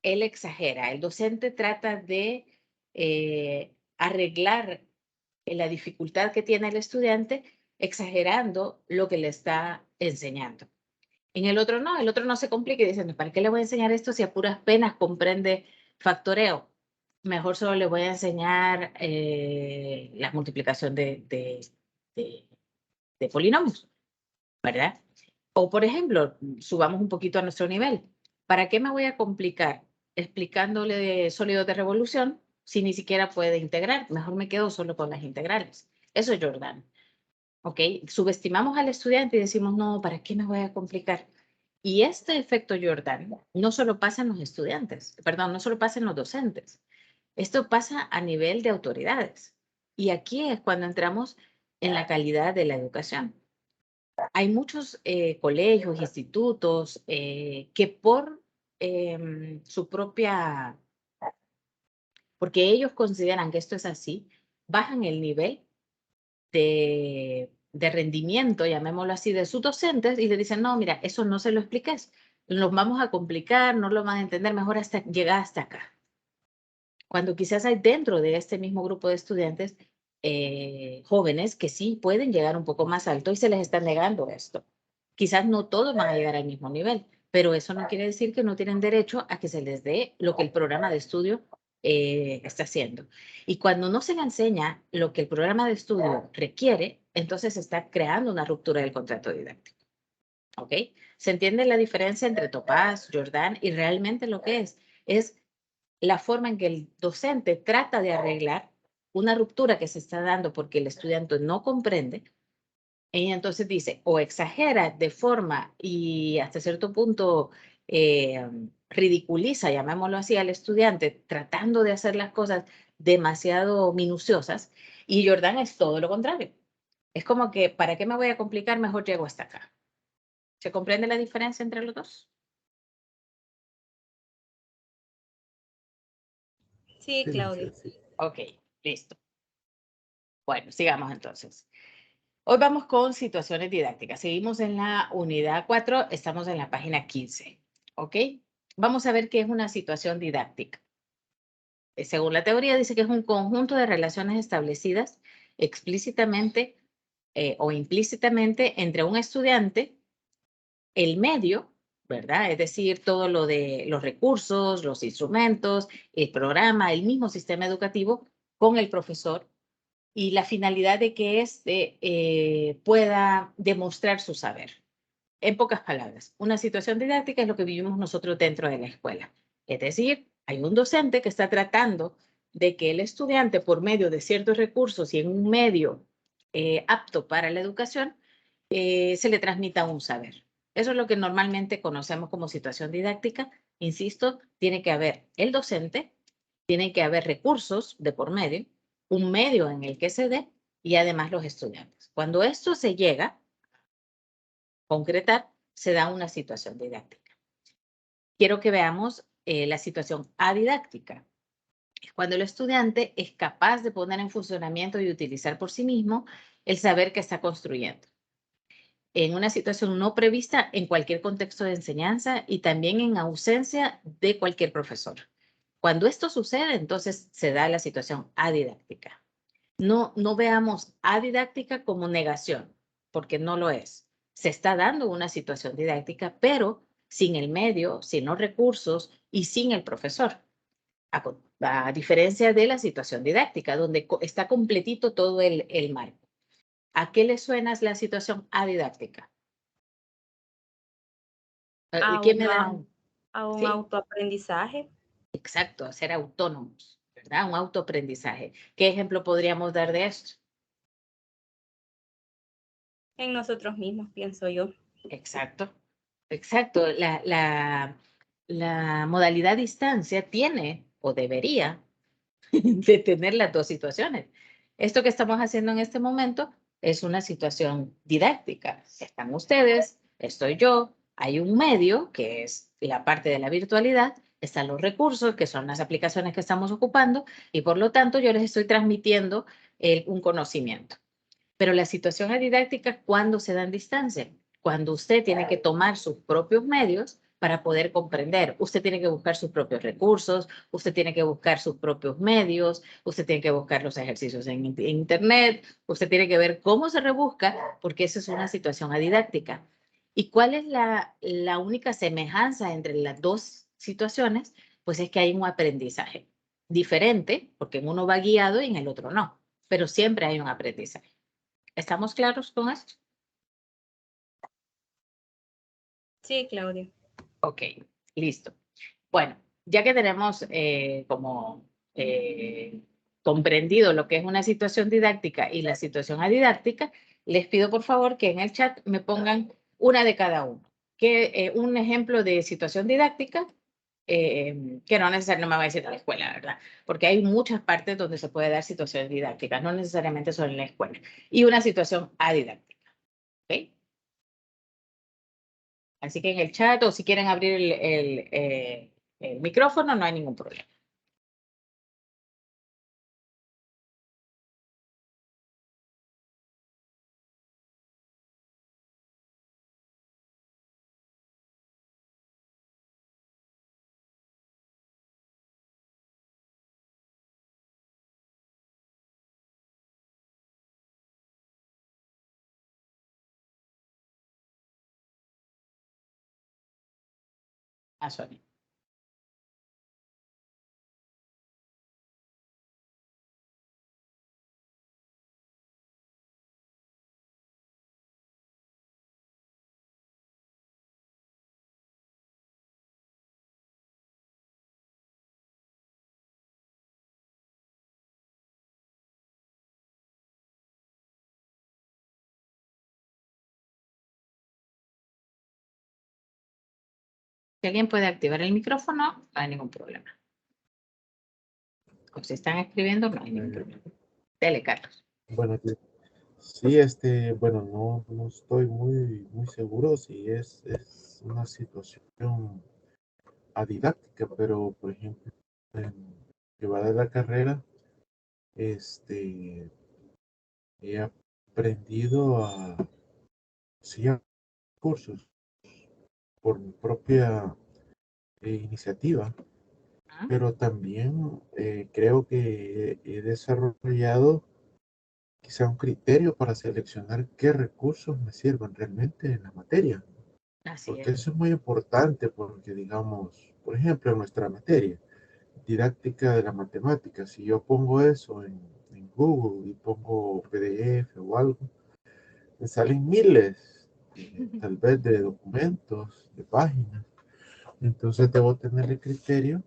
él exagera, el docente trata de arreglar la dificultad que tiene el estudiante exagerando lo que le está enseñando. En el otro no se complica y dice, no, ¿para qué le voy a enseñar esto si a puras penas comprende factoreo? Mejor solo le voy a enseñar la multiplicación de polinomios, ¿verdad? O, por ejemplo, subamos un poquito a nuestro nivel. ¿Para qué me voy a complicar explicándole sólidos de revolución si ni siquiera puede integrar? Mejor me quedo solo con las integrales. Eso es Jordan. ¿Ok? Subestimamos al estudiante y decimos, no, ¿para qué me voy a complicar? Y este efecto Jordan no solo pasa en los estudiantes, perdón, no solo pasa en los docentes. Esto pasa a nivel de autoridades. Y aquí es cuando entramos en la calidad de la educación. Hay muchos colegios, institutos que por su propia, porque ellos consideran que esto es así, bajan el nivel de rendimiento, llamémoslo así, de sus docentes y le dicen, no, mira, eso no se lo expliques, nos vamos a complicar, no lo van a entender, mejor hasta llegar hasta acá. Cuando quizás hay dentro de este mismo grupo de estudiantes jóvenes que sí pueden llegar un poco más alto y se les está negando esto. Quizás no todos van a llegar al mismo nivel, pero eso no quiere decir que no tienen derecho a que se les dé lo que el programa de estudio está haciendo. Y cuando no se le enseña lo que el programa de estudio requiere, entonces se está creando una ruptura del contrato didáctico. ¿Ok? ¿Se entiende la diferencia entre Topaz, Jordan y realmente lo que es? Es la forma en que el docente trata de arreglar una ruptura que se está dando porque el estudiante no comprende. Y entonces dice, o exagera de forma y hasta cierto punto ridiculiza, llamémoslo así, al estudiante tratando de hacer las cosas demasiado minuciosas. Y Jordan es todo lo contrario. Es como que, ¿para qué me voy a complicar? Mejor llego hasta acá. ¿Se comprende la diferencia entre los dos? Sí, Sí, Claudia. sí. Ok, listo. Bueno, sigamos entonces. Hoy vamos con situaciones didácticas. Seguimos en la unidad 4, estamos en la página 15. ¿Ok? Vamos a ver qué es una situación didáctica. Según la teoría, dice que es un conjunto de relaciones establecidas explícitamente o implícitamente entre un estudiante, el medio, ¿verdad? Es decir, todo lo de los recursos, los instrumentos, el programa, el mismo sistema educativo con el profesor y la finalidad de que éste pueda demostrar su saber. En pocas palabras, una situación didáctica es lo que vivimos nosotros dentro de la escuela. Es decir, hay un docente que está tratando de que el estudiante, por medio de ciertos recursos y en un medio apto para la educación, se le transmita un saber. Eso es lo que normalmente conocemos como situación didáctica. Insisto, tiene que haber el docente, tiene que haber recursos de por medio, un medio en el que se dé y además los estudiantes. Cuando esto se llega a concretar, se da una situación didáctica. Quiero que veamos la situación adidáctica. Es cuando el estudiante es capaz de poner en funcionamiento y utilizar por sí mismo el saber que está construyendo en una situación no prevista en cualquier contexto de enseñanza y también en ausencia de cualquier profesor. Cuando esto sucede, entonces se da la situación adidáctica. No veamos adidáctica como negación, porque no lo es. Se está dando una situación didáctica, pero sin el medio, sin los recursos y sin el profesor. A diferencia de la situación didáctica, donde está completito todo el marco. ¿A qué le suena la situación adidáctica? A ¿Quién me da un? a un Sí, autoaprendizaje exacto, a ser autónomos, ¿verdad? Un autoaprendizaje. ¿Qué ejemplo podríamos dar de esto? en nosotros mismos, pienso yo. Exacto, exacto. La modalidad distancia tiene o debería de tener las dos situaciones. Esto que estamos haciendo en este momento es una situación didáctica. Están ustedes, estoy yo, hay un medio que es la parte de la virtualidad, están los recursos que son las aplicaciones que estamos ocupando y por lo tanto yo les estoy transmitiendo un conocimiento. Pero la situación didáctica, ¿cuándo se da en distancia? Cuando usted tiene que tomar sus propios medios para poder comprender. Usted tiene que buscar sus propios recursos, usted tiene que buscar sus propios medios, usted tiene que buscar los ejercicios en internet, usted tiene que ver cómo se rebusca, porque esa es una situación didáctica. ¿Y cuál es la única semejanza entre las dos situaciones? Pues es que hay un aprendizaje diferente, porque en uno va guiado y en el otro no, pero siempre hay un aprendizaje. ¿Estamos claros con esto? Sí, Claudia. Ok, listo. Bueno, ya que tenemos comprendido lo que es una situación didáctica y la situación adidáctica, les pido por favor que en el chat me pongan una de cada uno. Un ejemplo de situación didáctica, que no necesariamente no me va a decir en la escuela, ¿verdad? Porque hay muchas partes donde se puede dar situaciones didácticas, no necesariamente solo en la escuela. Y una situación adidáctica, ¿ok? Así que en el chat o si quieren abrir el micrófono, no hay ningún problema. A Sonia. Si alguien puede activar el micrófono, no hay ningún problema. O si están escribiendo, no hay ningún problema. Dele, Carlos. Bueno, sí, bueno, no estoy muy seguro si es una situación didáctica, pero por ejemplo, en llevada la carrera, he aprendido sí, a cursos por mi propia iniciativa, ¿Ah? pero también creo que he desarrollado quizá un criterio para seleccionar qué recursos me sirven realmente en la materia, Así porque es. eso es muy importante, porque digamos, por ejemplo, en nuestra materia, didáctica de la matemática, si yo pongo eso en Google y pongo PDF o algo, me salen miles, tal vez de documentos, de páginas. Entonces debo tener el criterio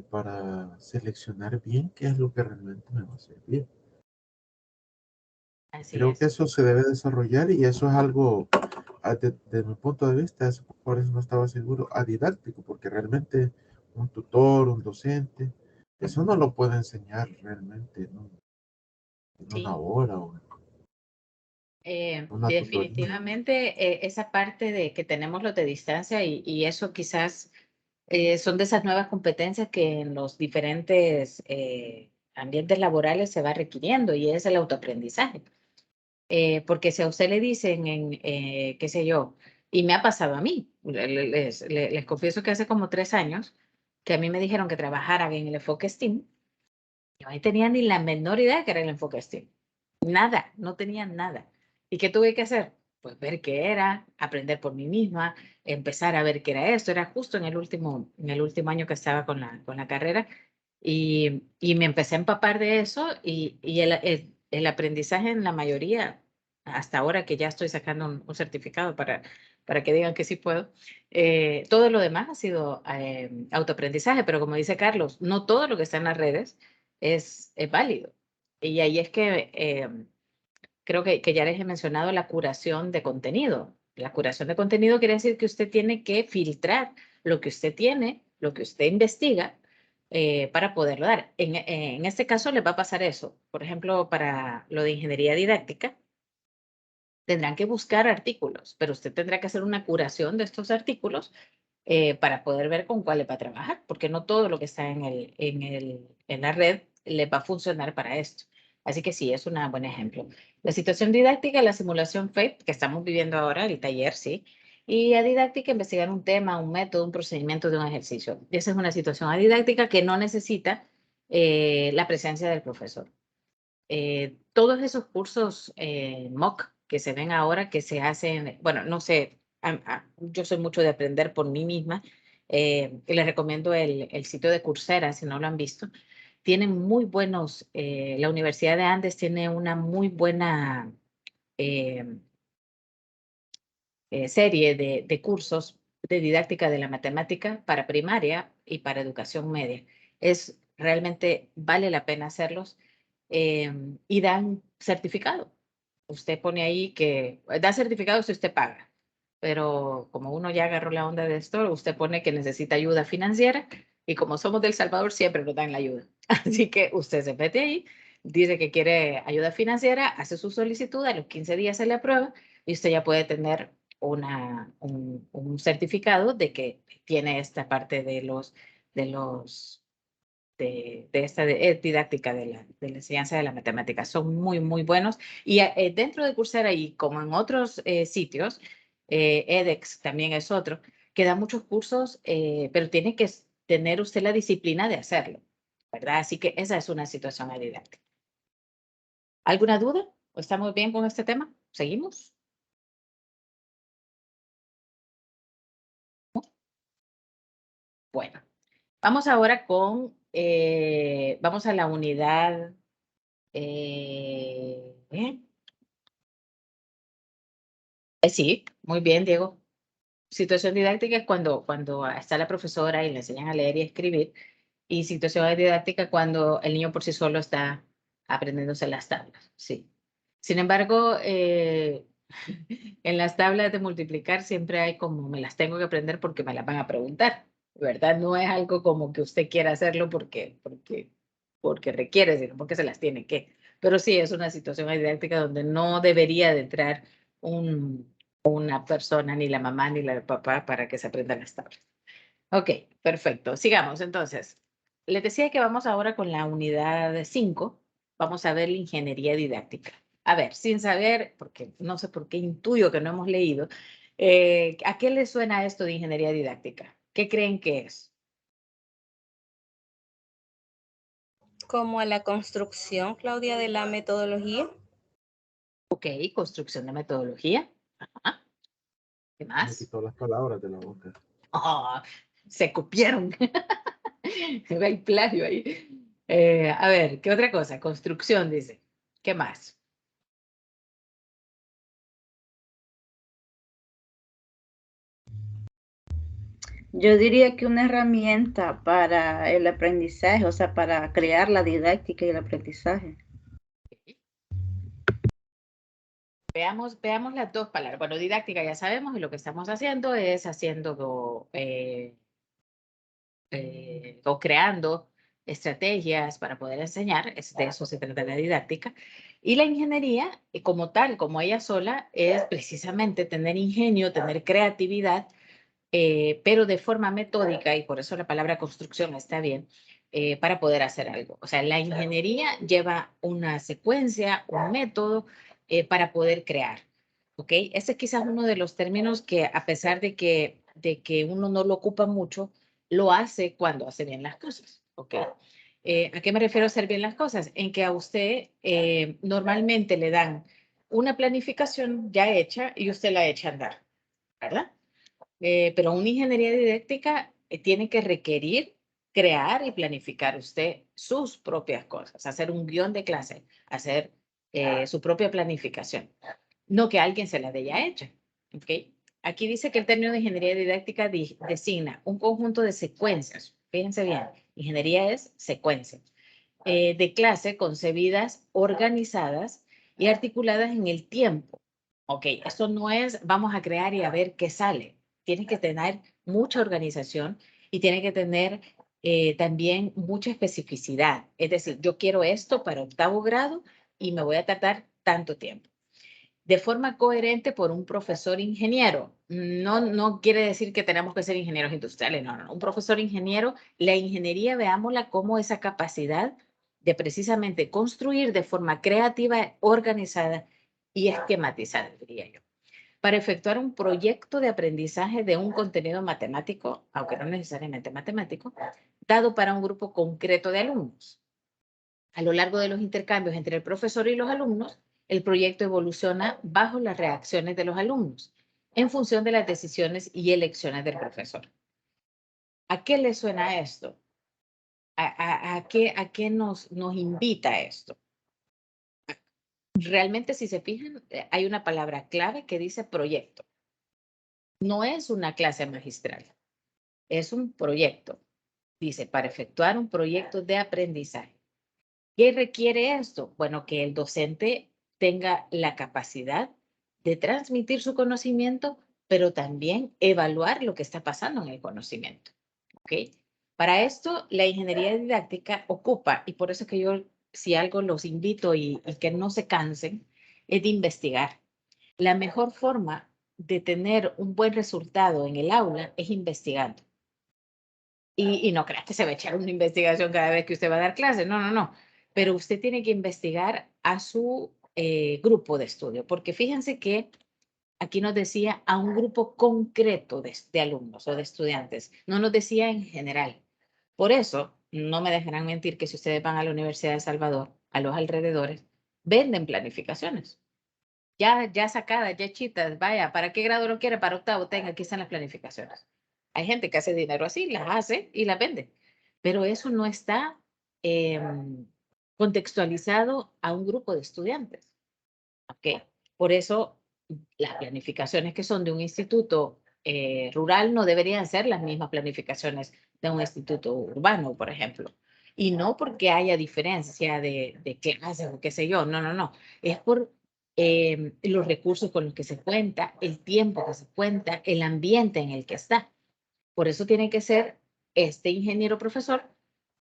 para seleccionar bien qué es lo que realmente me va a servir. Así Creo que es. eso se debe desarrollar y eso es algo, de mi punto de vista, por eso no estaba seguro, didáctico, porque realmente un tutor, un docente, eso no lo puede enseñar realmente en una Sí. hora o en una tutoría. Definitivamente esa parte de que tenemos los de distancia y eso quizás son de esas nuevas competencias que en los diferentes ambientes laborales se va requiriendo y es el autoaprendizaje. Porque si a usted le dicen qué sé yo, y me ha pasado a mí, les confieso que hace como 3 años que a mí me dijeron que trabajara en el enfoque STEAM, yo ahí tenía ni la menor idea que era el enfoque STEAM. Nada, no tenía nada. ¿Y qué tuve que hacer? Pues ver qué era, aprender por mí misma, empezar a ver qué era esto. Era justo en el último año que estaba con la carrera y me empecé a empapar de eso y el aprendizaje en la mayoría, hasta ahora que ya estoy sacando un certificado para que digan que sí puedo, todo lo demás ha sido autoaprendizaje, pero como dice Carlos, no todo lo que está en las redes es válido. Y ahí es que creo que ya les he mencionado la curación de contenido. La curación de contenido quiere decir que usted tiene que filtrar lo que usted tiene, lo que usted investiga, para poderlo dar. En este caso les va a pasar eso. Por ejemplo, para lo de ingeniería didáctica, tendrán que buscar artículos, pero usted tendrá que hacer una curación de estos artículos para poder ver con cuál le va a trabajar, porque no todo lo que está en la red le va a funcionar para esto. Así que sí, es un buen ejemplo. La situación didáctica, la simulación FATE, que estamos viviendo ahora, el taller, sí. Y didáctica, investigar un tema, un método, un procedimiento de un ejercicio. Esa es una situación didáctica que no necesita la presencia del profesor. Todos esos cursos MOOC que se ven ahora, que se hacen, bueno, no sé, yo soy mucho de aprender por mí misma, y les recomiendo el sitio de Coursera, si no lo han visto. Tienen muy buenos, la Universidad de Andes tiene una muy buena eh, serie de cursos de didáctica de la matemática para primaria y para educación media. Realmente vale la pena hacerlos y dan certificado. Usted pone ahí que da certificado si usted paga, pero como uno ya agarró la onda de esto, usted pone que necesita ayuda financiera y como somos del Salvador siempre nos dan la ayuda. Así que usted se mete ahí, dice que quiere ayuda financiera, hace su solicitud, a los 15 días se le aprueba y usted ya puede tener un certificado de que tiene esta parte de esta didáctica de la enseñanza de la matemática. Son muy, muy buenos. Y dentro de Coursera y como en otros sitios, edX también es otro, que da muchos cursos, pero tiene que tener usted la disciplina de hacerlo, ¿verdad? Así que esa es una situación didáctica. ¿Alguna duda? ¿Estamos bien con este tema? ¿Seguimos? Bueno, vamos ahora vamos a la unidad. ¿Eh? Sí, muy bien, Diego. Situación didáctica es cuando está la profesora y le enseñan a leer y escribir. Y situación didáctica cuando el niño por sí solo está aprendiéndose las tablas. Sí. Sin embargo, en las tablas de multiplicar siempre hay como me las tengo que aprender porque me las van a preguntar, ¿verdad? No es algo como que usted quiera hacerlo porque requiere, sino porque se las tiene que. Pero sí es una situación didáctica donde no debería de entrar una persona, ni la mamá ni la papá, para que se aprendan las tablas. Ok, perfecto. Sigamos entonces. Les decía que vamos ahora con la unidad 5. Vamos a ver la ingeniería didáctica. A ver, sin saber, porque no sé por qué intuyo que no hemos leído, ¿a qué les suena esto de ingeniería didáctica? ¿Qué creen que es? Como a la construcción, Claudia, de la metodología. Ok, construcción de metodología. Ajá. ¿Qué Me más? quitó las palabras de la boca. Oh, se copiaron. Hay plagio ahí. A ver, ¿qué otra cosa? Construcción, dice. ¿Qué más? Yo diría que una herramienta para el aprendizaje, o sea, para crear la didáctica y el aprendizaje. Veamos las dos palabras. Bueno, didáctica ya sabemos y lo que estamos haciendo es o creando estrategias para poder enseñar, de eso se trata la didáctica. Y la ingeniería, como tal, como ella sola, es precisamente tener ingenio, tener creatividad, pero de forma metódica, y por eso la palabra construcción está bien, para poder hacer algo. O sea, la ingeniería lleva una secuencia, un método para poder crear. ¿Ok? Ese es quizás uno de los términos que, a pesar de que uno no lo ocupa mucho, lo hace cuando hace bien las cosas. ¿Ok? ¿A qué me refiero a hacer bien las cosas? En que a usted normalmente le dan una planificación ya hecha y usted la echa a andar, ¿verdad? Pero una ingeniería didáctica tiene que requerir crear y planificar usted sus propias cosas, hacer un guión de clase, hacer su propia planificación, no que alguien se la dé ya hecha. ¿Okay? Aquí dice que el término de ingeniería didáctica designa un conjunto de secuencias. Fíjense bien, ingeniería es secuencia de clase concebidas, organizadas y articuladas en el tiempo. Ok, esto no es vamos a crear y a ver qué sale. Tiene que tener mucha organización y tiene que tener también mucha especificidad. Es decir, yo quiero esto para 8º grado y me voy a tardar tanto tiempo. De forma coherente por un profesor ingeniero. No quiere decir que tenemos que ser ingenieros industriales, no. Un profesor ingeniero, la ingeniería, veámosla como esa capacidad de precisamente construir de forma creativa, organizada y esquematizada, diría yo, para efectuar un proyecto de aprendizaje de un contenido matemático, aunque no necesariamente matemático, dado para un grupo concreto de alumnos. A lo largo de los intercambios entre el profesor y los alumnos, el proyecto evoluciona bajo las reacciones de los alumnos, en función de las decisiones y elecciones del profesor. ¿A qué le suena esto? ¿A qué nos invita esto? Realmente, si se fijan, hay una palabra clave que dice proyecto. No es una clase magistral, es un proyecto. Dice, para efectuar un proyecto de aprendizaje. ¿Qué requiere esto? Bueno, que el docente tenga la capacidad de transmitir su conocimiento, pero también evaluar lo que está pasando en el conocimiento. ¿Ok? Para esto, la ingeniería didáctica ocupa, y por eso es que yo, si algo los invito y que no se cansen, es de investigar. La mejor forma de tener un buen resultado en el aula es investigando. Y no creas que se va a echar una investigación cada vez que usted va a dar clases, no. Pero usted tiene que investigar a su grupo de estudio, porque fíjense que aquí nos decía a un grupo concreto de alumnos o de estudiantes, no nos decía en general. Por eso, no me dejarán mentir que si ustedes van a la Universidad de El Salvador, a los alrededores, venden planificaciones. Ya sacadas, ya hechas, vaya, ¿para qué grado lo quiere? Para 8º, tenga, aquí están las planificaciones. Hay gente que hace dinero así, las hace y las vende, pero eso no está contextualizado a un grupo de estudiantes. ¿Ok? Por eso las planificaciones que son de un instituto rural no deberían ser las mismas planificaciones de un instituto urbano, por ejemplo. Y no porque haya diferencia de clases o qué sé yo, no. Es por los recursos con los que se cuenta, el tiempo que se cuenta, el ambiente en el que está. Por eso tiene que ser este ingeniero profesor,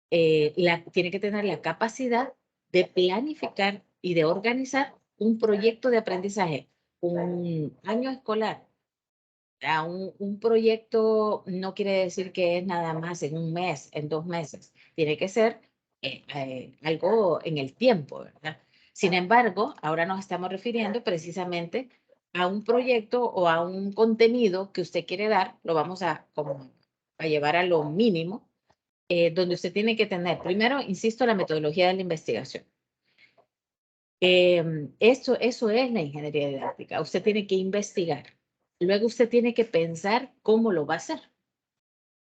tiene que tener la capacidad de planificar y de organizar un proyecto de aprendizaje, un año escolar. Un proyecto no quiere decir que es nada más en un mes, en 2 meses. Tiene que ser algo en el tiempo, ¿verdad? Sin embargo, ahora nos estamos refiriendo precisamente a un proyecto o a un contenido que usted quiere dar, lo vamos a llevar a lo mínimo, donde usted tiene que tener, primero, insisto, la metodología de la investigación. Eso es la ingeniería didáctica. Usted tiene que investigar. Luego usted tiene que pensar cómo lo va a hacer.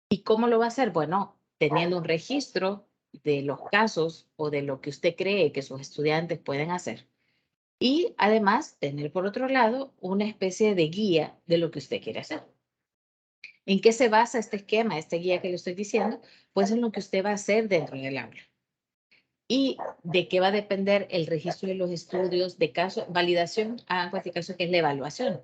¿Y cómo lo va a hacer? Bueno, teniendo un registro de los casos o de lo que usted cree que sus estudiantes pueden hacer. Y además, tener por otro lado una especie de guía de lo que usted quiere hacer. ¿En qué se basa este esquema, esta guía que le estoy diciendo? Pues en lo que usted va a hacer dentro del aula. ¿Y de qué va a depender el registro de los estudios de caso? Validación, hagan cuenta caso que es la evaluación.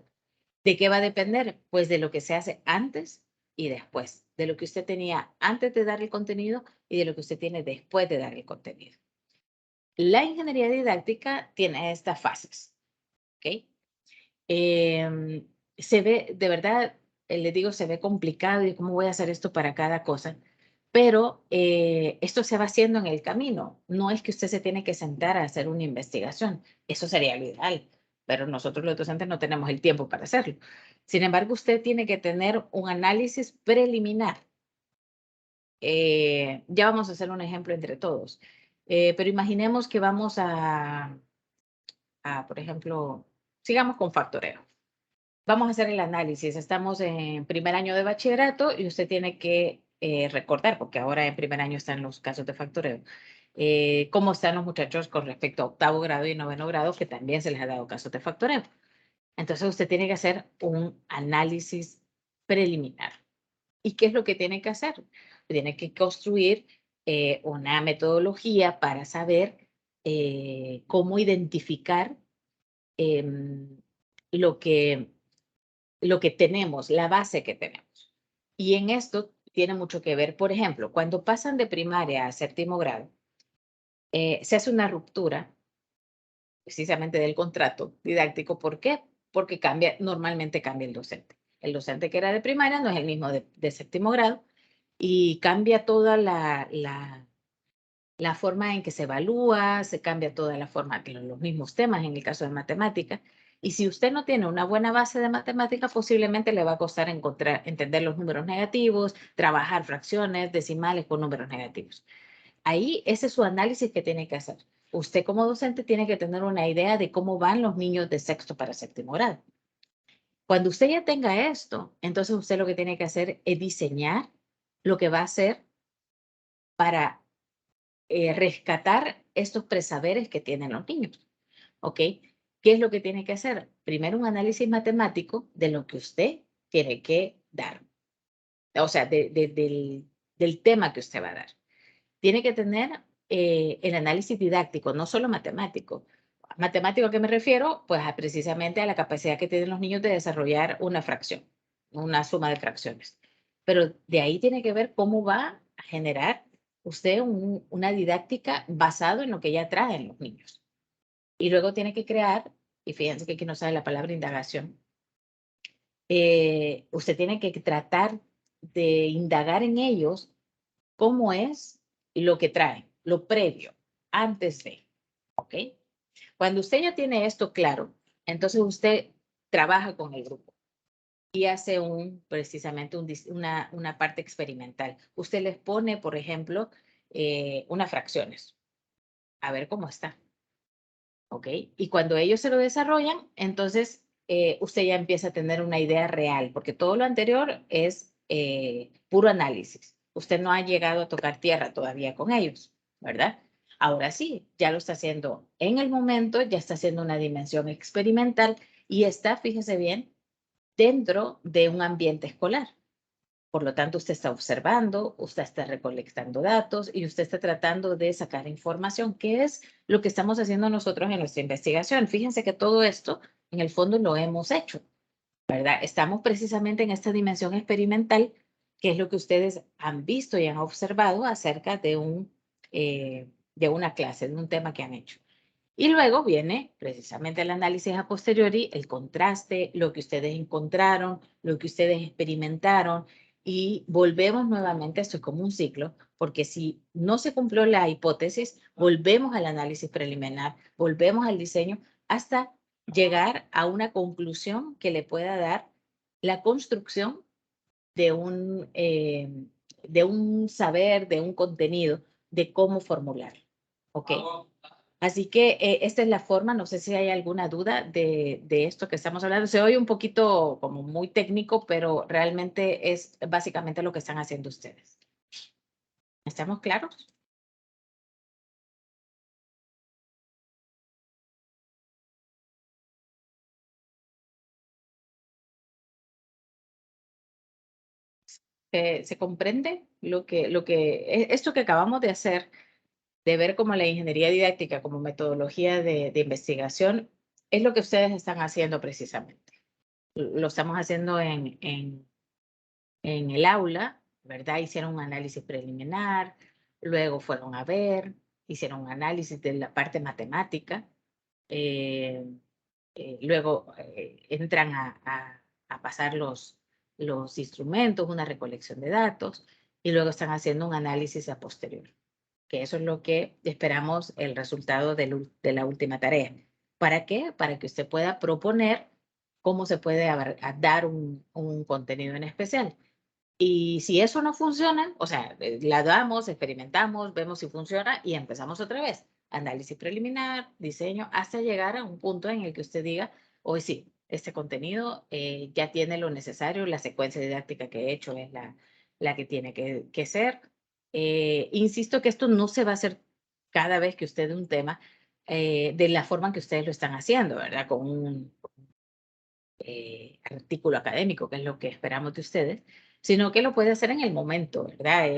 ¿De qué va a depender? Pues de lo que se hace antes y después, de lo que usted tenía antes de dar el contenido y de lo que usted tiene después de dar el contenido. La ingeniería didáctica tiene estas fases, ¿ok? Se ve, de verdad, les digo, se ve complicado y cómo voy a hacer esto para cada cosa, pero esto se va haciendo en el camino. No es que usted se tiene que sentar a hacer una investigación. Eso sería lo ideal, pero nosotros los docentes no tenemos el tiempo para hacerlo. Sin embargo, usted tiene que tener un análisis preliminar. Ya vamos a hacer un ejemplo entre todos, pero imaginemos que vamos por ejemplo, sigamos con factoreo. Vamos a hacer el análisis. Estamos en primer año de bachillerato y usted tiene que recordar, porque ahora en primer año están los casos de factoreo, cómo están los muchachos con respecto a octavo grado y noveno grado, que también se les ha dado casos de factoreo. Entonces usted tiene que hacer un análisis preliminar. ¿Y qué es lo que tiene que hacer? Tiene que construir una metodología para saber cómo identificar em, lo que lo que tenemos, la base que tenemos. Y en esto tiene mucho que ver, por ejemplo, cuando pasan de primaria a séptimo grado, se hace una ruptura precisamente del contrato didáctico. ¿Por qué? Porque normalmente cambia el docente. El docente que era de primaria no es el mismo de séptimo grado y cambia toda la forma en que se evalúa, se cambia toda la forma, que los mismos temas en el caso de matemáticas. Y si usted no tiene una buena base de matemáticas, posiblemente le va a costar entender los números negativos, trabajar fracciones, decimales con números negativos. Ahí ese es su análisis que tiene que hacer. Usted como docente tiene que tener una idea de cómo van los niños de sexto para séptimo grado. Cuando usted ya tenga esto, entonces usted lo que tiene que hacer es diseñar lo que va a hacer para rescatar estos presaberes que tienen los niños. ¿Ok? ¿Qué es lo que tiene que hacer? Primero un análisis matemático de lo que usted tiene que dar. O sea, del tema que usted va a dar. Tiene que tener el análisis didáctico, no solo matemático. ¿Matemático a qué me refiero? Pues precisamente a la capacidad que tienen los niños de desarrollar una fracción, una suma de fracciones. Pero de ahí tiene que ver cómo va a generar usted una didáctica basado en lo que ya traen los niños. Y luego tiene que crear, y fíjense que aquí no sabe la palabra indagación, usted tiene que tratar de indagar en ellos cómo es lo que traen, lo previo, antes de, ¿ok? Cuando usted ya tiene esto claro, entonces usted trabaja con el grupo y hace precisamente una parte experimental. Usted les pone, por ejemplo, unas fracciones, a ver cómo está, ¿ok? Y cuando ellos se lo desarrollan, entonces usted ya empieza a tener una idea real, porque todo lo anterior es puro análisis. Usted no ha llegado a tocar tierra todavía con ellos, ¿verdad? Ahora sí, ya lo está haciendo en el momento, ya está haciendo una dimensión experimental y está, fíjese bien, dentro de un ambiente escolar. Por lo tanto, usted está observando, usted está recolectando datos y usted está tratando de sacar información, que es lo que estamos haciendo nosotros en nuestra investigación. Fíjense que todo esto, en el fondo, lo hemos hecho, ¿verdad? Estamos precisamente en esta dimensión experimental, que es lo que ustedes han visto y han observado acerca de una clase, de un tema que han hecho. Y luego viene precisamente el análisis a posteriori, el contraste, lo que ustedes encontraron, lo que ustedes experimentaron y volvemos nuevamente, esto es como un ciclo, porque si no se cumplió la hipótesis, volvemos al análisis preliminar, volvemos al diseño hasta llegar a una conclusión que le pueda dar la construcción de un saber, de un contenido, de cómo formular. ¿Ok? Así que esta es la forma, no sé si hay alguna duda de esto que estamos hablando. Se oye un poquito como muy técnico, pero realmente es básicamente lo que están haciendo ustedes. ¿Estamos claros? ¿Se comprende esto que acabamos de hacer, de ver como la ingeniería didáctica como metodología de investigación, es lo que ustedes están haciendo precisamente? Lo estamos haciendo en el aula, ¿verdad? Hicieron un análisis preliminar, luego fueron a ver, hicieron un análisis de la parte matemática, eh, luego entran a pasar los instrumentos, una recolección de datos, y luego están haciendo un análisis a posterior, que eso es lo que esperamos el resultado de la última tarea. ¿Para qué? Para que usted pueda proponer cómo se puede dar un contenido en especial. Y si eso no funciona, o sea, la damos, experimentamos, vemos si funciona y empezamos otra vez. Análisis preliminar, diseño, hasta llegar a un punto en el que usted diga, hoy sí, este contenido ya tiene lo necesario, la secuencia didáctica que he hecho es la que tiene que ser. Insisto que esto no se va a hacer cada vez que usted dé un tema de la forma en que ustedes lo están haciendo, ¿verdad? Con un artículo académico, que es lo que esperamos de ustedes, sino que lo puede hacer en el momento, ¿verdad?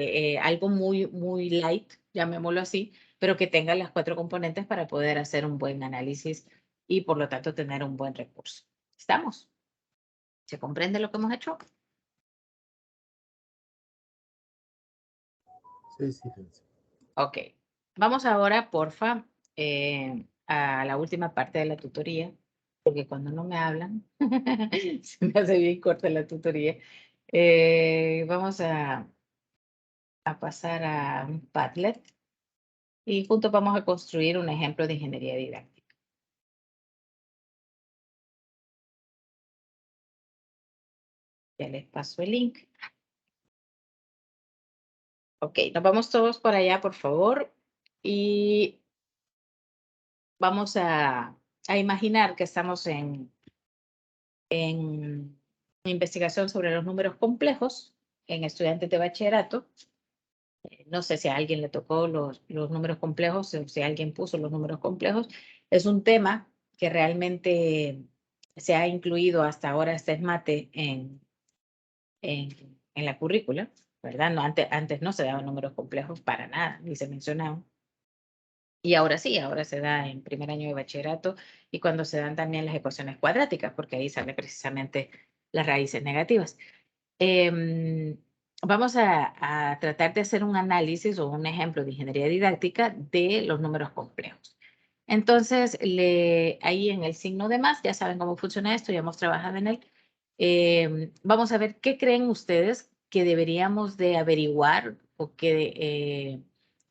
Algo muy, muy light, llamémoslo así, pero que tenga las 4 componentes para poder hacer un buen análisis y por lo tanto tener un buen recurso. ¿Estamos? ¿Se comprende lo que hemos hecho? Sí, silencio. Ok. Vamos ahora, porfa, a la última parte de la tutoría, porque cuando no me hablan, se me hace bien corta la tutoría. Vamos a pasar a un Padlet y juntos vamos a construir un ejemplo de ingeniería didáctica. Ya les paso el link. Ok, nos vamos todos por allá, por favor, y vamos a imaginar que estamos en investigación sobre los números complejos en estudiantes de bachillerato. No sé si a alguien le tocó los números complejos, o si alguien puso los números complejos. Es un tema que realmente se ha incluido hasta ahora, este mate en la currícula, ¿verdad? No, antes no se daban números complejos para nada, ni se mencionaban. Y ahora sí, ahora se da en primer año de bachillerato y cuando se dan también las ecuaciones cuadráticas, porque ahí salen precisamente las raíces negativas. Vamos a tratar de hacer un análisis o un ejemplo de ingeniería didáctica de los números complejos. Entonces, ahí en el signo de más, ya saben cómo funciona esto, ya hemos trabajado en él. Vamos a ver qué creen ustedes que deberíamos de averiguar o que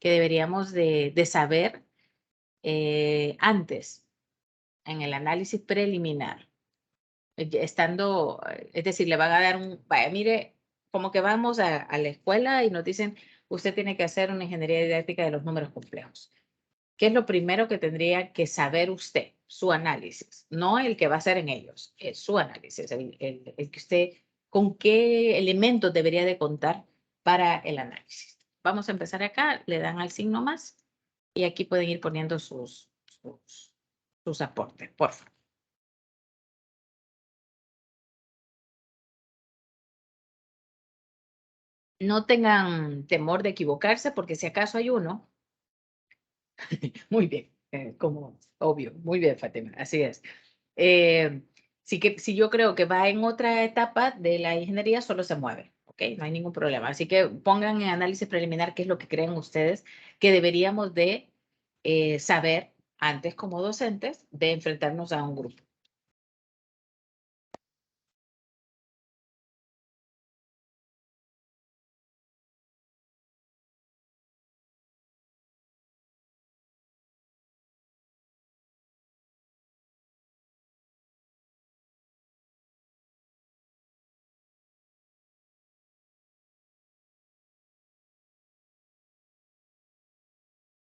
deberíamos de saber antes en el análisis preliminar. Estando, es decir, le van a dar vaya, mire, como que vamos a la escuela y nos dicen, usted tiene que hacer una ingeniería didáctica de los números complejos. ¿Qué es lo primero que tendría que saber usted? Su análisis, no el que va a hacer en ellos, es su análisis, el que usted, con qué elementos debería de contar para el análisis. Vamos a empezar acá, le dan al signo más y aquí pueden ir poniendo sus aportes, por favor. No tengan temor de equivocarse, porque si acaso hay uno, muy bien, como obvio, muy bien, Fátima, así es. Si yo creo que va en otra etapa de la ingeniería, solo se mueve, ¿ok? No hay ningún problema. Así que pongan en análisis preliminar qué es lo que creen ustedes que deberíamos de saber antes como docentes de enfrentarnos a un grupo.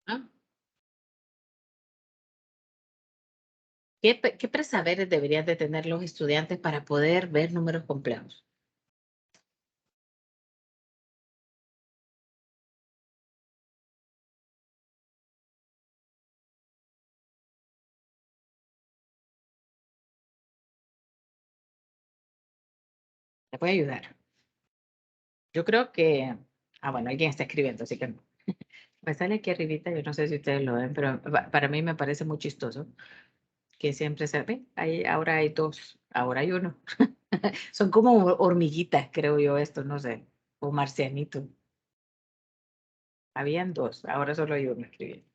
¿No? ¿Qué presaberes deberían de tener los estudiantes para poder ver números complejos? ¿Le puede ayudar? Yo creo que, bueno, alguien está escribiendo, así que no. Me sale aquí arribita, yo no sé si ustedes lo ven, pero para mí me parece muy chistoso que siempre se ve, ahora hay dos, ahora hay uno. Son como hormiguitas, creo yo, esto, no sé, o marcianitos. Habían dos, ahora solo hay uno escribiendo.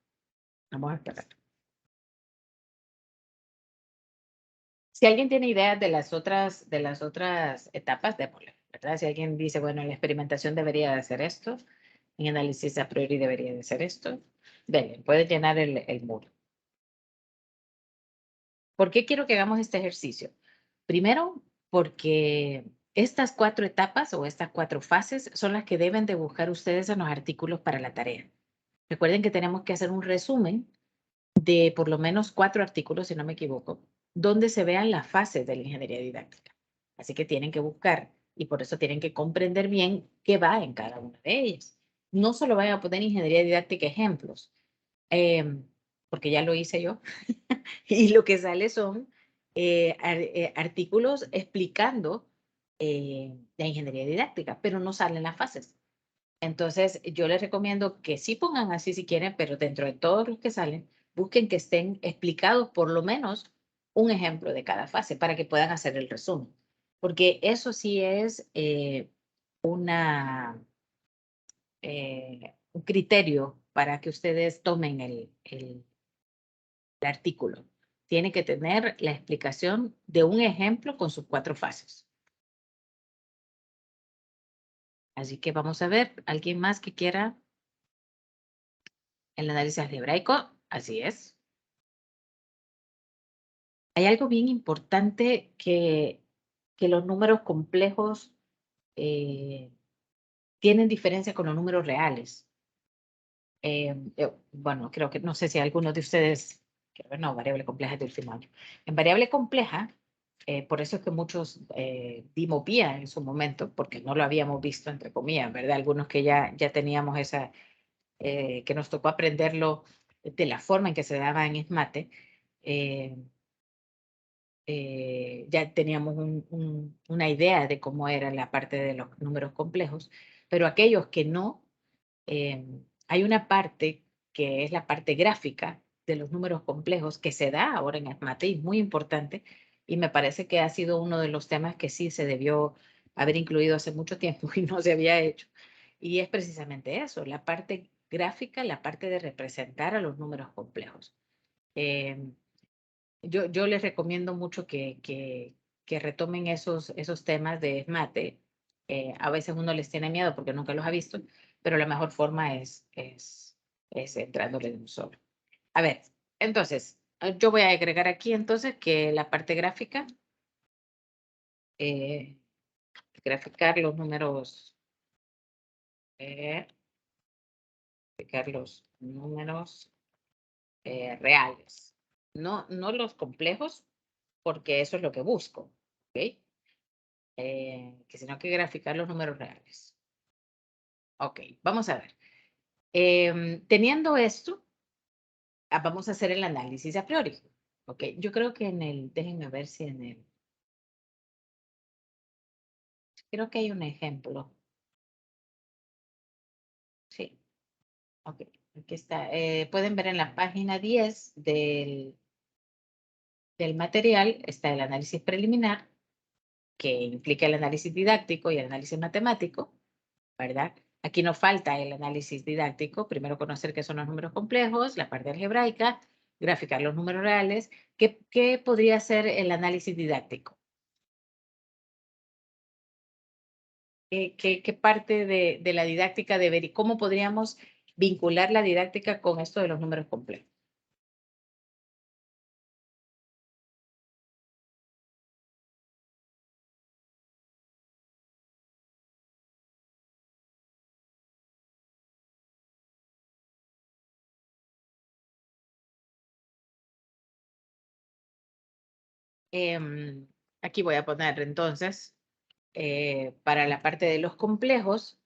Vamos a esperar. Si alguien tiene ideas de las otras etapas, démosle, ¿verdad? Si alguien dice, bueno, en la experimentación debería de hacer esto, en análisis a priori debería de hacer esto, denle, puede llenar el muro. ¿Por qué quiero que hagamos este ejercicio? Primero, porque estas 4 etapas o estas 4 fases son las que deben de buscar ustedes en los artículos para la tarea. Recuerden que tenemos que hacer un resumen de por lo menos 4 artículos, si no me equivoco, donde se vean las fases de la ingeniería didáctica. Así que tienen que buscar y por eso tienen que comprender bien qué va en cada una de ellas. No solo vayan a poner ingeniería didáctica ejemplos, porque ya lo hice yo, y lo que sale son artículos explicando la ingeniería didáctica, pero no salen las fases. Entonces, yo les recomiendo que sí pongan así si quieren, pero dentro de todos los que salen, busquen que estén explicados por lo menos un ejemplo de cada fase para que puedan hacer el resumen. Porque eso sí es un criterio para que ustedes tomen el artículo. Tiene que tener la explicación de un ejemplo con sus 4 fases. Así que vamos a ver, ¿alguien más que quiera el análisis algebraico? Así es. Hay algo bien importante que los números complejos tienen diferencia con los números reales. Bueno, creo que no sé si algunos de ustedes, no, variable compleja es del último año. En variable compleja, por eso es que muchos dimos vía en su momento, porque no lo habíamos visto, entre comillas, ¿verdad? Algunos que ya teníamos esa, que nos tocó aprenderlo de la forma en que se daba en ESMATE, ya teníamos una idea de cómo era la parte de los números complejos, pero aquellos que no, hay una parte que es la parte gráfica de los números complejos que se da ahora en ESMATE y es muy importante y me parece que ha sido uno de los temas que sí se debió haber incluido hace mucho tiempo y no se había hecho. Y es precisamente eso, la parte gráfica, la parte de representar a los números complejos. Yo les recomiendo mucho que retomen esos temas de ESMATE. A veces uno les tiene miedo porque nunca los ha visto, pero la mejor forma es entrándole de un solo. A ver, entonces, yo voy a agregar aquí entonces que la parte gráfica, graficar los números, reales, no los complejos, porque eso es lo que busco, ¿ok? Sino que graficar los números reales. Ok, vamos a ver. Teniendo esto, vamos a hacer el análisis a priori. Ok, yo creo que déjenme ver si creo que hay un ejemplo. Sí, ok, aquí está. Pueden ver en la página 10 del material, está el análisis preliminar, que implica el análisis didáctico y el análisis matemático, ¿verdad? Aquí nos falta el análisis didáctico, primero conocer qué son los números complejos, la parte algebraica, graficar los números reales. ¿Qué podría ser el análisis didáctico? ¿Qué parte de la didáctica debería, cómo podríamos vincular la didáctica con esto de los números complejos? Aquí voy a poner entonces, para la parte de los complejos,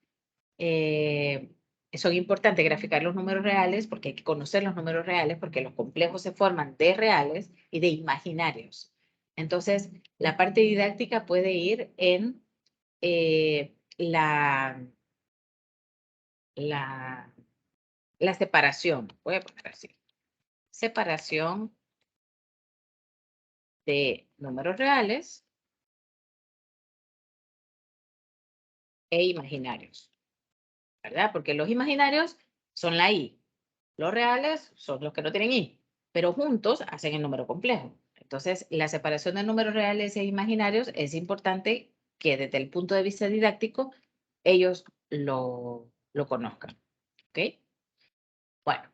son importantes graficar los números reales porque hay que conocer los números reales porque los complejos se forman de reales y de imaginarios. Entonces, la parte didáctica puede ir en la separación. Voy a poner así. Separación de números reales e imaginarios, ¿verdad? Porque los imaginarios son la I, los reales son los que no tienen I, pero juntos hacen el número complejo. Entonces, la separación de números reales e imaginarios es importante que desde el punto de vista didáctico ellos lo conozcan, ¿ok? Bueno,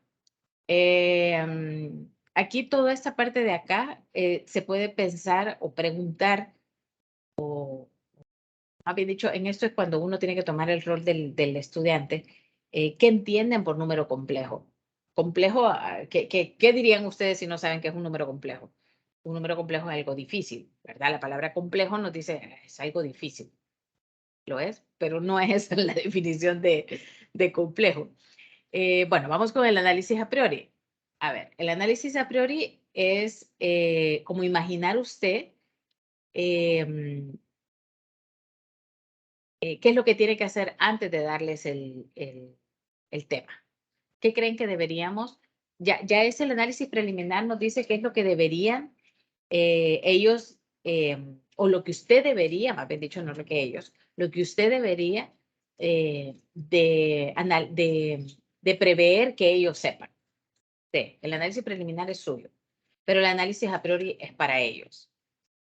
aquí toda esta parte de acá se puede pensar o preguntar, más bien dicho, en esto es cuando uno tiene que tomar el rol del estudiante. ¿Qué entienden por número complejo? Complejo, ¿qué dirían ustedes si no saben qué es un número complejo? Un número complejo es algo difícil, ¿verdad? La palabra complejo nos dice, es algo difícil. Lo es, pero no es esa la definición de complejo. Bueno, vamos con el análisis a priori. A ver, el análisis a priori es como imaginar usted qué es lo que tiene que hacer antes de darles el tema. ¿Qué creen que deberíamos? Ya es el análisis preliminar, nos dice qué es lo que deberían ellos, o lo que usted debería, más bien dicho, no lo que ellos, lo que usted debería de prever que ellos sepan. Sí, el análisis preliminar es suyo, pero el análisis a priori es para ellos.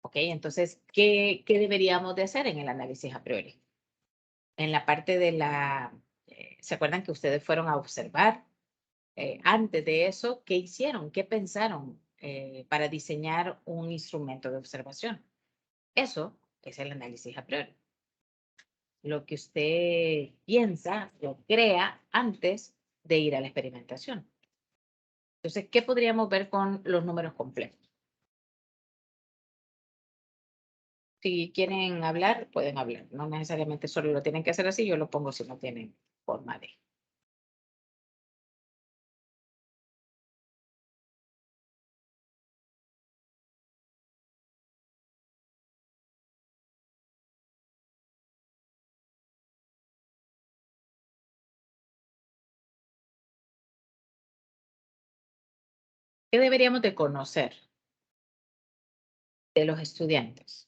¿Ok? Entonces, ¿qué deberíamos de hacer en el análisis a priori? En la parte de ¿se acuerdan que ustedes fueron a observar? Antes de eso, ¿qué hicieron? ¿Qué pensaron para diseñar un instrumento de observación? Eso es el análisis a priori. Lo que usted piensa, lo crea antes de ir a la experimentación. Entonces, ¿qué podríamos ver con los números complejos? Si quieren hablar, pueden hablar. No necesariamente solo lo tienen que hacer así, yo lo pongo si no tienen forma de. ¿Qué deberíamos de conocer de los estudiantes?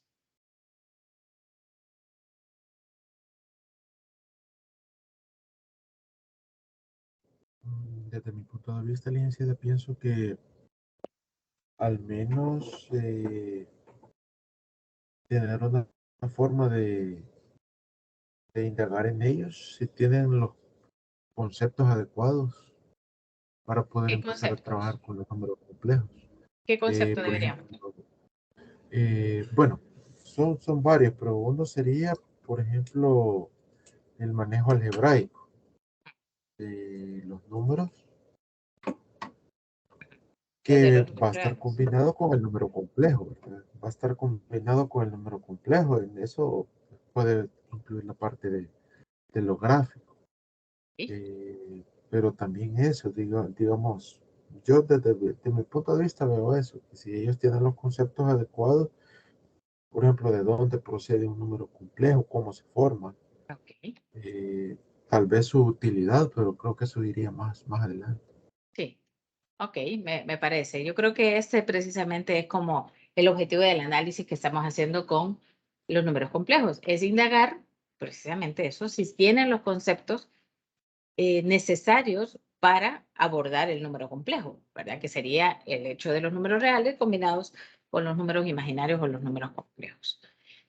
Desde mi punto de vista, licenciada, pienso que al menos tener una forma de indagar en ellos, si tienen los conceptos adecuados para poder ¿Qué empezar a trabajar conceptos? con los números complejos. ¿Qué concepto Por deberíamos? ejemplo, bueno, son varios, pero uno sería, por ejemplo, el manejo algebraico de los números, Desde que los va a números estar reales. combinado con el número complejo, ¿verdad? Va a estar combinado con el número complejo. En eso puede incluir la parte de lo gráfico. ¿Sí? Pero también eso, digamos, yo desde mi punto de vista veo eso, que si ellos tienen los conceptos adecuados, por ejemplo, de dónde procede un número complejo, cómo se forma, Ok. tal vez su utilidad, pero creo que eso iría más adelante. Sí. Ok, me parece. Yo creo que este precisamente es como el objetivo del análisis que estamos haciendo con los números complejos. Es indagar precisamente eso, si tienen los conceptos necesarios para abordar el número complejo, ¿verdad? Que sería el hecho de los números reales combinados con los números imaginarios o los números complejos.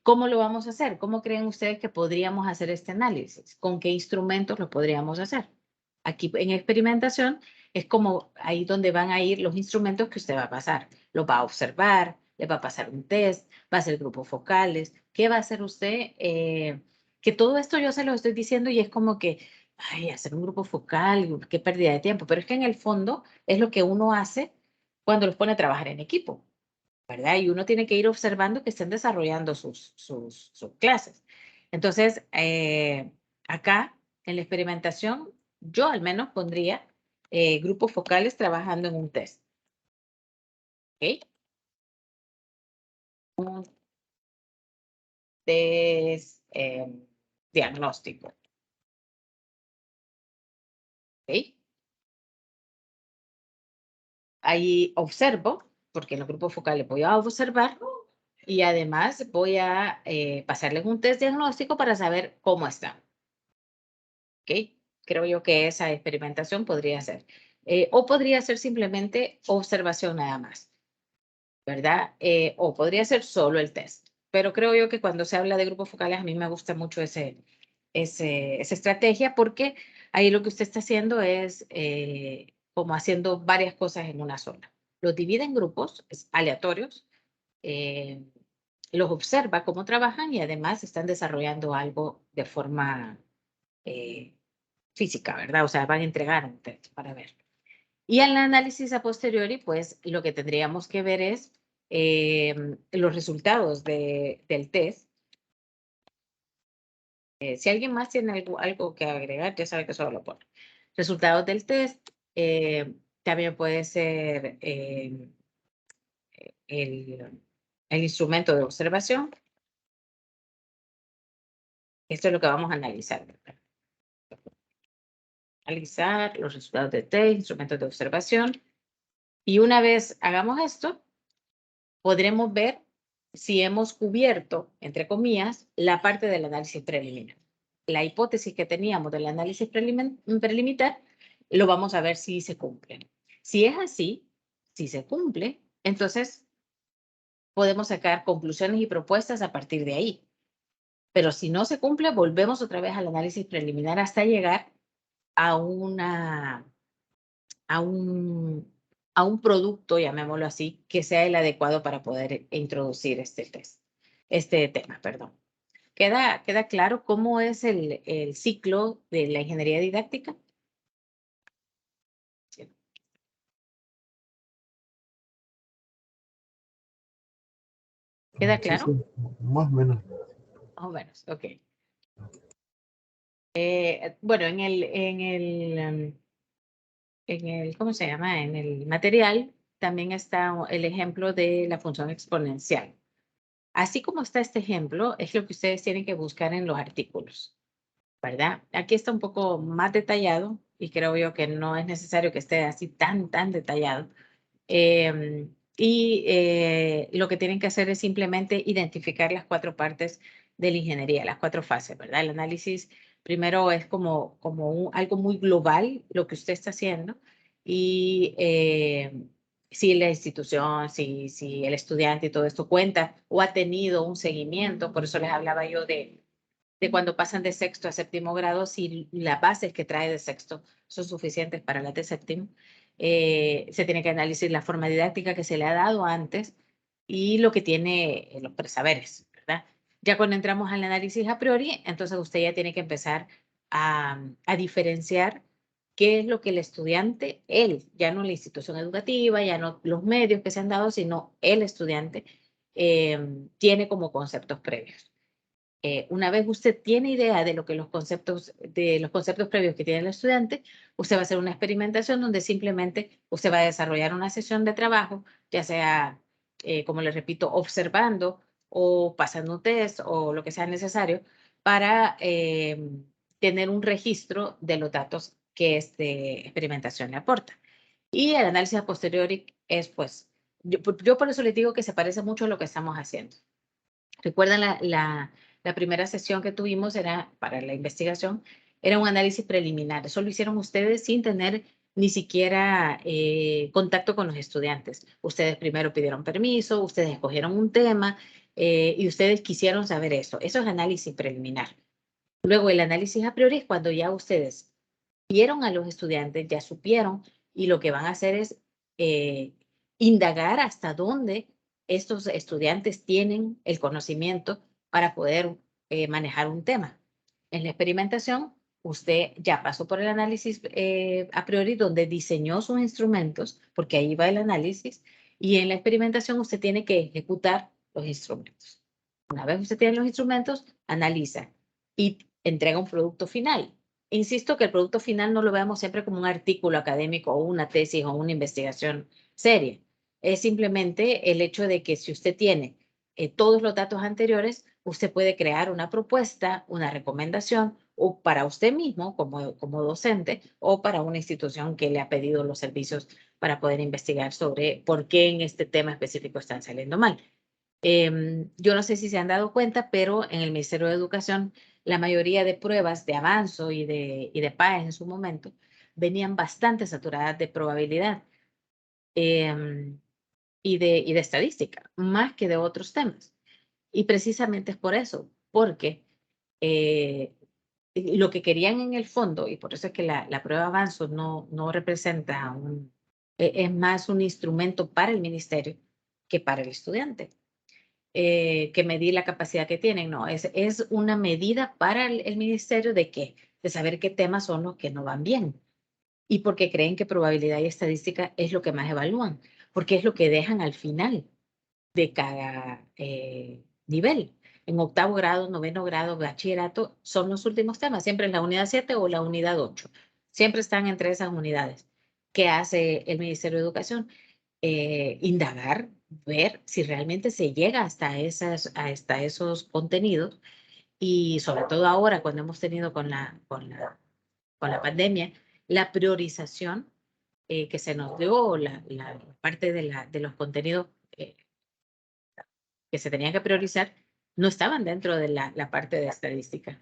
¿Cómo lo vamos a hacer? ¿Cómo creen ustedes que podríamos hacer este análisis? ¿Con qué instrumentos lo podríamos hacer? Aquí en experimentación es como ahí donde van a ir los instrumentos que usted va a pasar. Los va a observar, le va a pasar un test, va a hacer grupos focales. ¿Qué va a hacer usted? Que todo esto yo se lo estoy diciendo y es como que, ay, hacer un grupo focal, qué pérdida de tiempo. Pero es que en el fondo es lo que uno hace cuando los pone a trabajar en equipo, ¿verdad? Y uno tiene que ir observando que estén desarrollando sus clases. Entonces, acá en la experimentación, yo al menos pondría grupos focales trabajando en un test. ¿Ok? Un test diagnóstico. ¿Ok? Ahí observo, porque en los grupos focales voy a observar y además voy a pasarles un test diagnóstico para saber cómo están. ¿Ok? Creo yo que esa experimentación podría ser. O podría ser simplemente observación nada más, ¿verdad? O podría ser solo el test. Pero creo yo que cuando se habla de grupos focales, a mí me gusta mucho esa estrategia, porque ahí lo que usted está haciendo es como haciendo varias cosas en una sola. Los divide en grupos aleatorios, los observa cómo trabajan y además están desarrollando algo de forma física, ¿verdad? O sea, van a entregar un test para ver. Y al análisis a posteriori, pues lo que tendríamos que ver es los resultados del test. Si alguien más tiene algo que agregar, ya sabe que solo lo pone. Resultados del test. También puede ser el instrumento de observación. Esto es lo que vamos a analizar, ¿verdad? Analizar los resultados del test, instrumentos de observación. Y una vez hagamos esto, podremos ver si hemos cubierto, entre comillas, la parte del análisis preliminar. La hipótesis que teníamos del análisis preliminar, lo vamos a ver si se cumple. Si es así, si se cumple, entonces podemos sacar conclusiones y propuestas a partir de ahí. Pero si no se cumple, volvemos otra vez al análisis preliminar hasta llegar a un producto, llamémoslo así, que sea el adecuado para poder introducir este tema, perdón. ¿Queda claro cómo es el ciclo de la ingeniería didáctica? Sí. ¿Queda claro? Sí, más o menos. Más o menos, ok. Bueno, ¿cómo se llama? En el material también está el ejemplo de la función exponencial. Así como está este ejemplo, es lo que ustedes tienen que buscar en los artículos, ¿verdad? Aquí está un poco más detallado y creo yo que no es necesario que esté así tan detallado. Lo que tienen que hacer es simplemente identificar las 4 partes de la ingeniería, las 4 fases, ¿verdad? El análisis primero es como algo muy global lo que usted está haciendo y si la institución, si el estudiante y todo esto cuenta o ha tenido un seguimiento, por eso les hablaba yo de cuando pasan de sexto a séptimo grado, si las bases que trae de sexto son suficientes para las de séptimo, se tiene que analizar la forma didáctica que se le ha dado antes y lo que tiene los presaberes, ¿verdad? Ya cuando entramos al análisis a priori, entonces usted ya tiene que empezar a diferenciar qué es lo que el estudiante, él, ya no la institución educativa, ya no los medios que se han dado, sino el estudiante, tiene como conceptos previos. Una vez usted tiene idea de los conceptos previos que tiene el estudiante, usted va a hacer una experimentación donde simplemente usted va a desarrollar una sesión de trabajo, ya sea, como les repito, observando o pasando un test o lo que sea necesario para tener un registro de los datos que esta experimentación le aporta. Y el análisis a posteriori es, pues, yo por eso les digo que se parece mucho a lo que estamos haciendo. Recuerdan la primera sesión que tuvimos era para la investigación, era un análisis preliminar. Eso lo hicieron ustedes sin tener ni siquiera contacto con los estudiantes. Ustedes primero pidieron permiso, ustedes escogieron un tema y ustedes quisieron saber eso. Eso es análisis preliminar. Luego el análisis a priori es cuando ya ustedes vieron a los estudiantes, ya supieron y lo que van a hacer es indagar hasta dónde estos estudiantes tienen el conocimiento para poder manejar un tema. En la experimentación, usted ya pasó por el análisis a priori donde diseñó sus instrumentos, porque ahí va el análisis, y en la experimentación usted tiene que ejecutar los instrumentos. Una vez usted tiene los instrumentos, analiza y entrega un producto final. Insisto que el producto final no lo veamos siempre como un artículo académico o una tesis o una investigación seria. Es simplemente el hecho de que si usted tiene todos los datos anteriores, usted puede crear una propuesta, una recomendación, o para usted mismo como docente, o para una institución que le ha pedido los servicios para poder investigar sobre por qué en este tema específico están saliendo mal. Yo no sé si se han dado cuenta, pero en el Ministerio de Educación, la mayoría de pruebas de Avanzo y de PAES en su momento venían bastante saturadas de probabilidad y de estadística, más que de otros temas. Y precisamente es por eso, porque lo que querían en el fondo, y por eso es que la prueba Avanzo no representa es más un instrumento para el ministerio que para el estudiante. Que medir la capacidad que tienen, no, es una medida para el ministerio de qué, de saber qué temas son los que no van bien y porque creen que probabilidad y estadística es lo que más evalúan, porque es lo que dejan al final de cada nivel. En octavo grado, noveno grado, bachillerato, son los últimos temas, siempre en la unidad 7 o la unidad 8, siempre están entre esas unidades. ¿Qué hace el Ministerio de Educación? Indagar, ver si realmente se llega hasta esos contenidos y sobre todo ahora cuando hemos tenido con la pandemia, la priorización que se nos dio, la parte de los contenidos que se tenían que priorizar, no estaban dentro de la parte de estadística.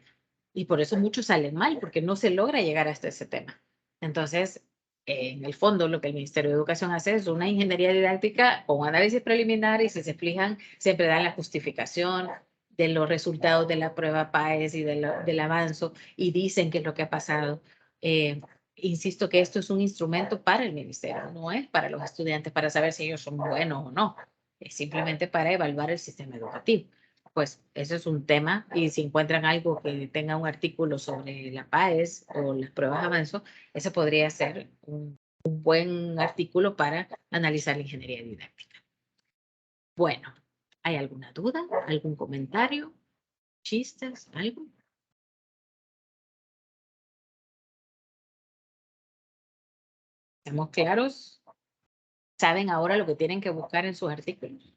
Y por eso muchos salen mal, porque no se logra llegar hasta ese tema. Entonces, en el fondo, lo que el Ministerio de Educación hace es una ingeniería didáctica con análisis preliminar y si se fijan, siempre dan la justificación de los resultados de la prueba PAES y del avanzo y dicen qué es lo que ha pasado. Insisto que esto es un instrumento para el ministerio, no es para los estudiantes para saber si ellos son buenos o no, es simplemente para evaluar el sistema educativo. Pues eso es un tema y si encuentran algo que tenga un artículo sobre la PAES o las pruebas de avanzo, ese podría ser un buen artículo para analizar la ingeniería didáctica. Bueno, ¿hay alguna duda? ¿Algún comentario? ¿Chistes? ¿Algo? ¿Estamos claros? ¿Saben ahora lo que tienen que buscar en sus artículos?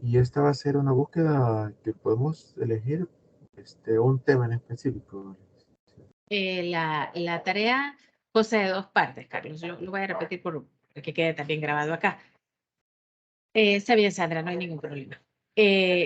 Y esta va a ser una búsqueda que podemos elegir un tema en específico. La tarea consta de dos partes, Carlos. Lo voy a repetir para que quede también grabado acá. Está bien, Sandra, no hay ningún problema.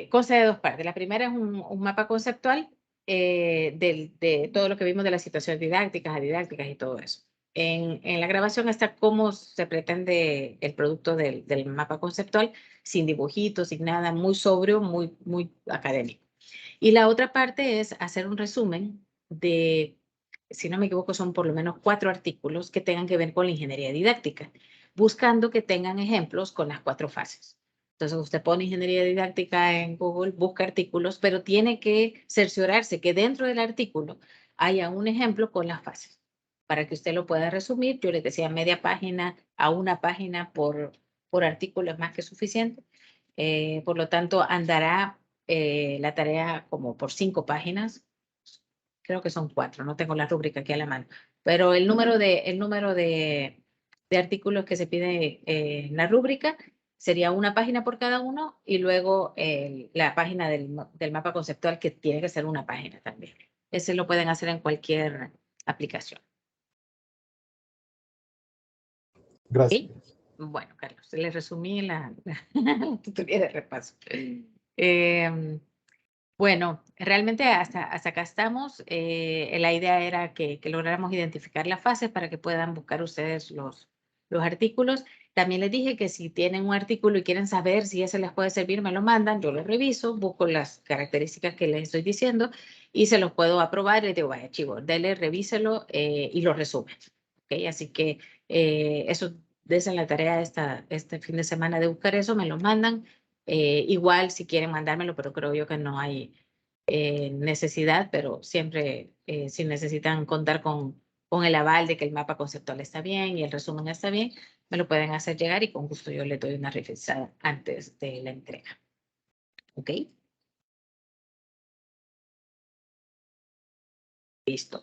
Consta de dos partes. La primera es un mapa conceptual de todo lo que vimos de las situaciones didácticas, adidácticas y todo eso. En la grabación está cómo se pretende el producto del mapa conceptual, sin dibujitos, sin nada, muy sobrio, muy académico. Y la otra parte es hacer un resumen de, si no me equivoco, son por lo menos 4 artículos que tengan que ver con la ingeniería didáctica, buscando que tengan ejemplos con las 4 fases. Entonces usted pone ingeniería didáctica en Google, busca artículos, pero tiene que cerciorarse que dentro del artículo haya un ejemplo con las fases. Para que usted lo pueda resumir, yo les decía media página a una página por artículo es más que suficiente. Por lo tanto, andará la tarea como por 5 páginas. Creo que son 4, no tengo la rúbrica aquí a la mano. Pero el número de artículos que se pide en la rúbrica sería una página por cada uno y luego la página del mapa conceptual que tiene que ser una página también. Ese lo pueden hacer en cualquier aplicación. Gracias. ¿Sí? Bueno, Carlos, les resumí la tutoría de repaso. Bueno, realmente hasta acá estamos. La idea era que lográramos identificar las fases para que puedan buscar ustedes los artículos. También les dije que si tienen un artículo y quieren saber si ese les puede servir, me lo mandan, yo lo reviso, busco las características que les estoy diciendo y se los puedo aprobar. Les digo, vaya, chivo, dele, revíselo y lo resume. ¿Okay? Así que eso, desen la tarea este fin de semana de buscar eso, me lo mandan. Igual si quieren mandármelo, pero creo yo que no hay necesidad, pero siempre si necesitan contar con el aval de que el mapa conceptual está bien y el resumen está bien, me lo pueden hacer llegar y con gusto yo le doy una revisada antes de la entrega. ¿Ok? Listo.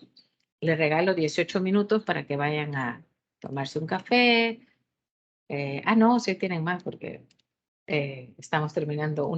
Les regalo 18 minutos para que vayan a tomarse un café, No, sí tienen más porque estamos terminando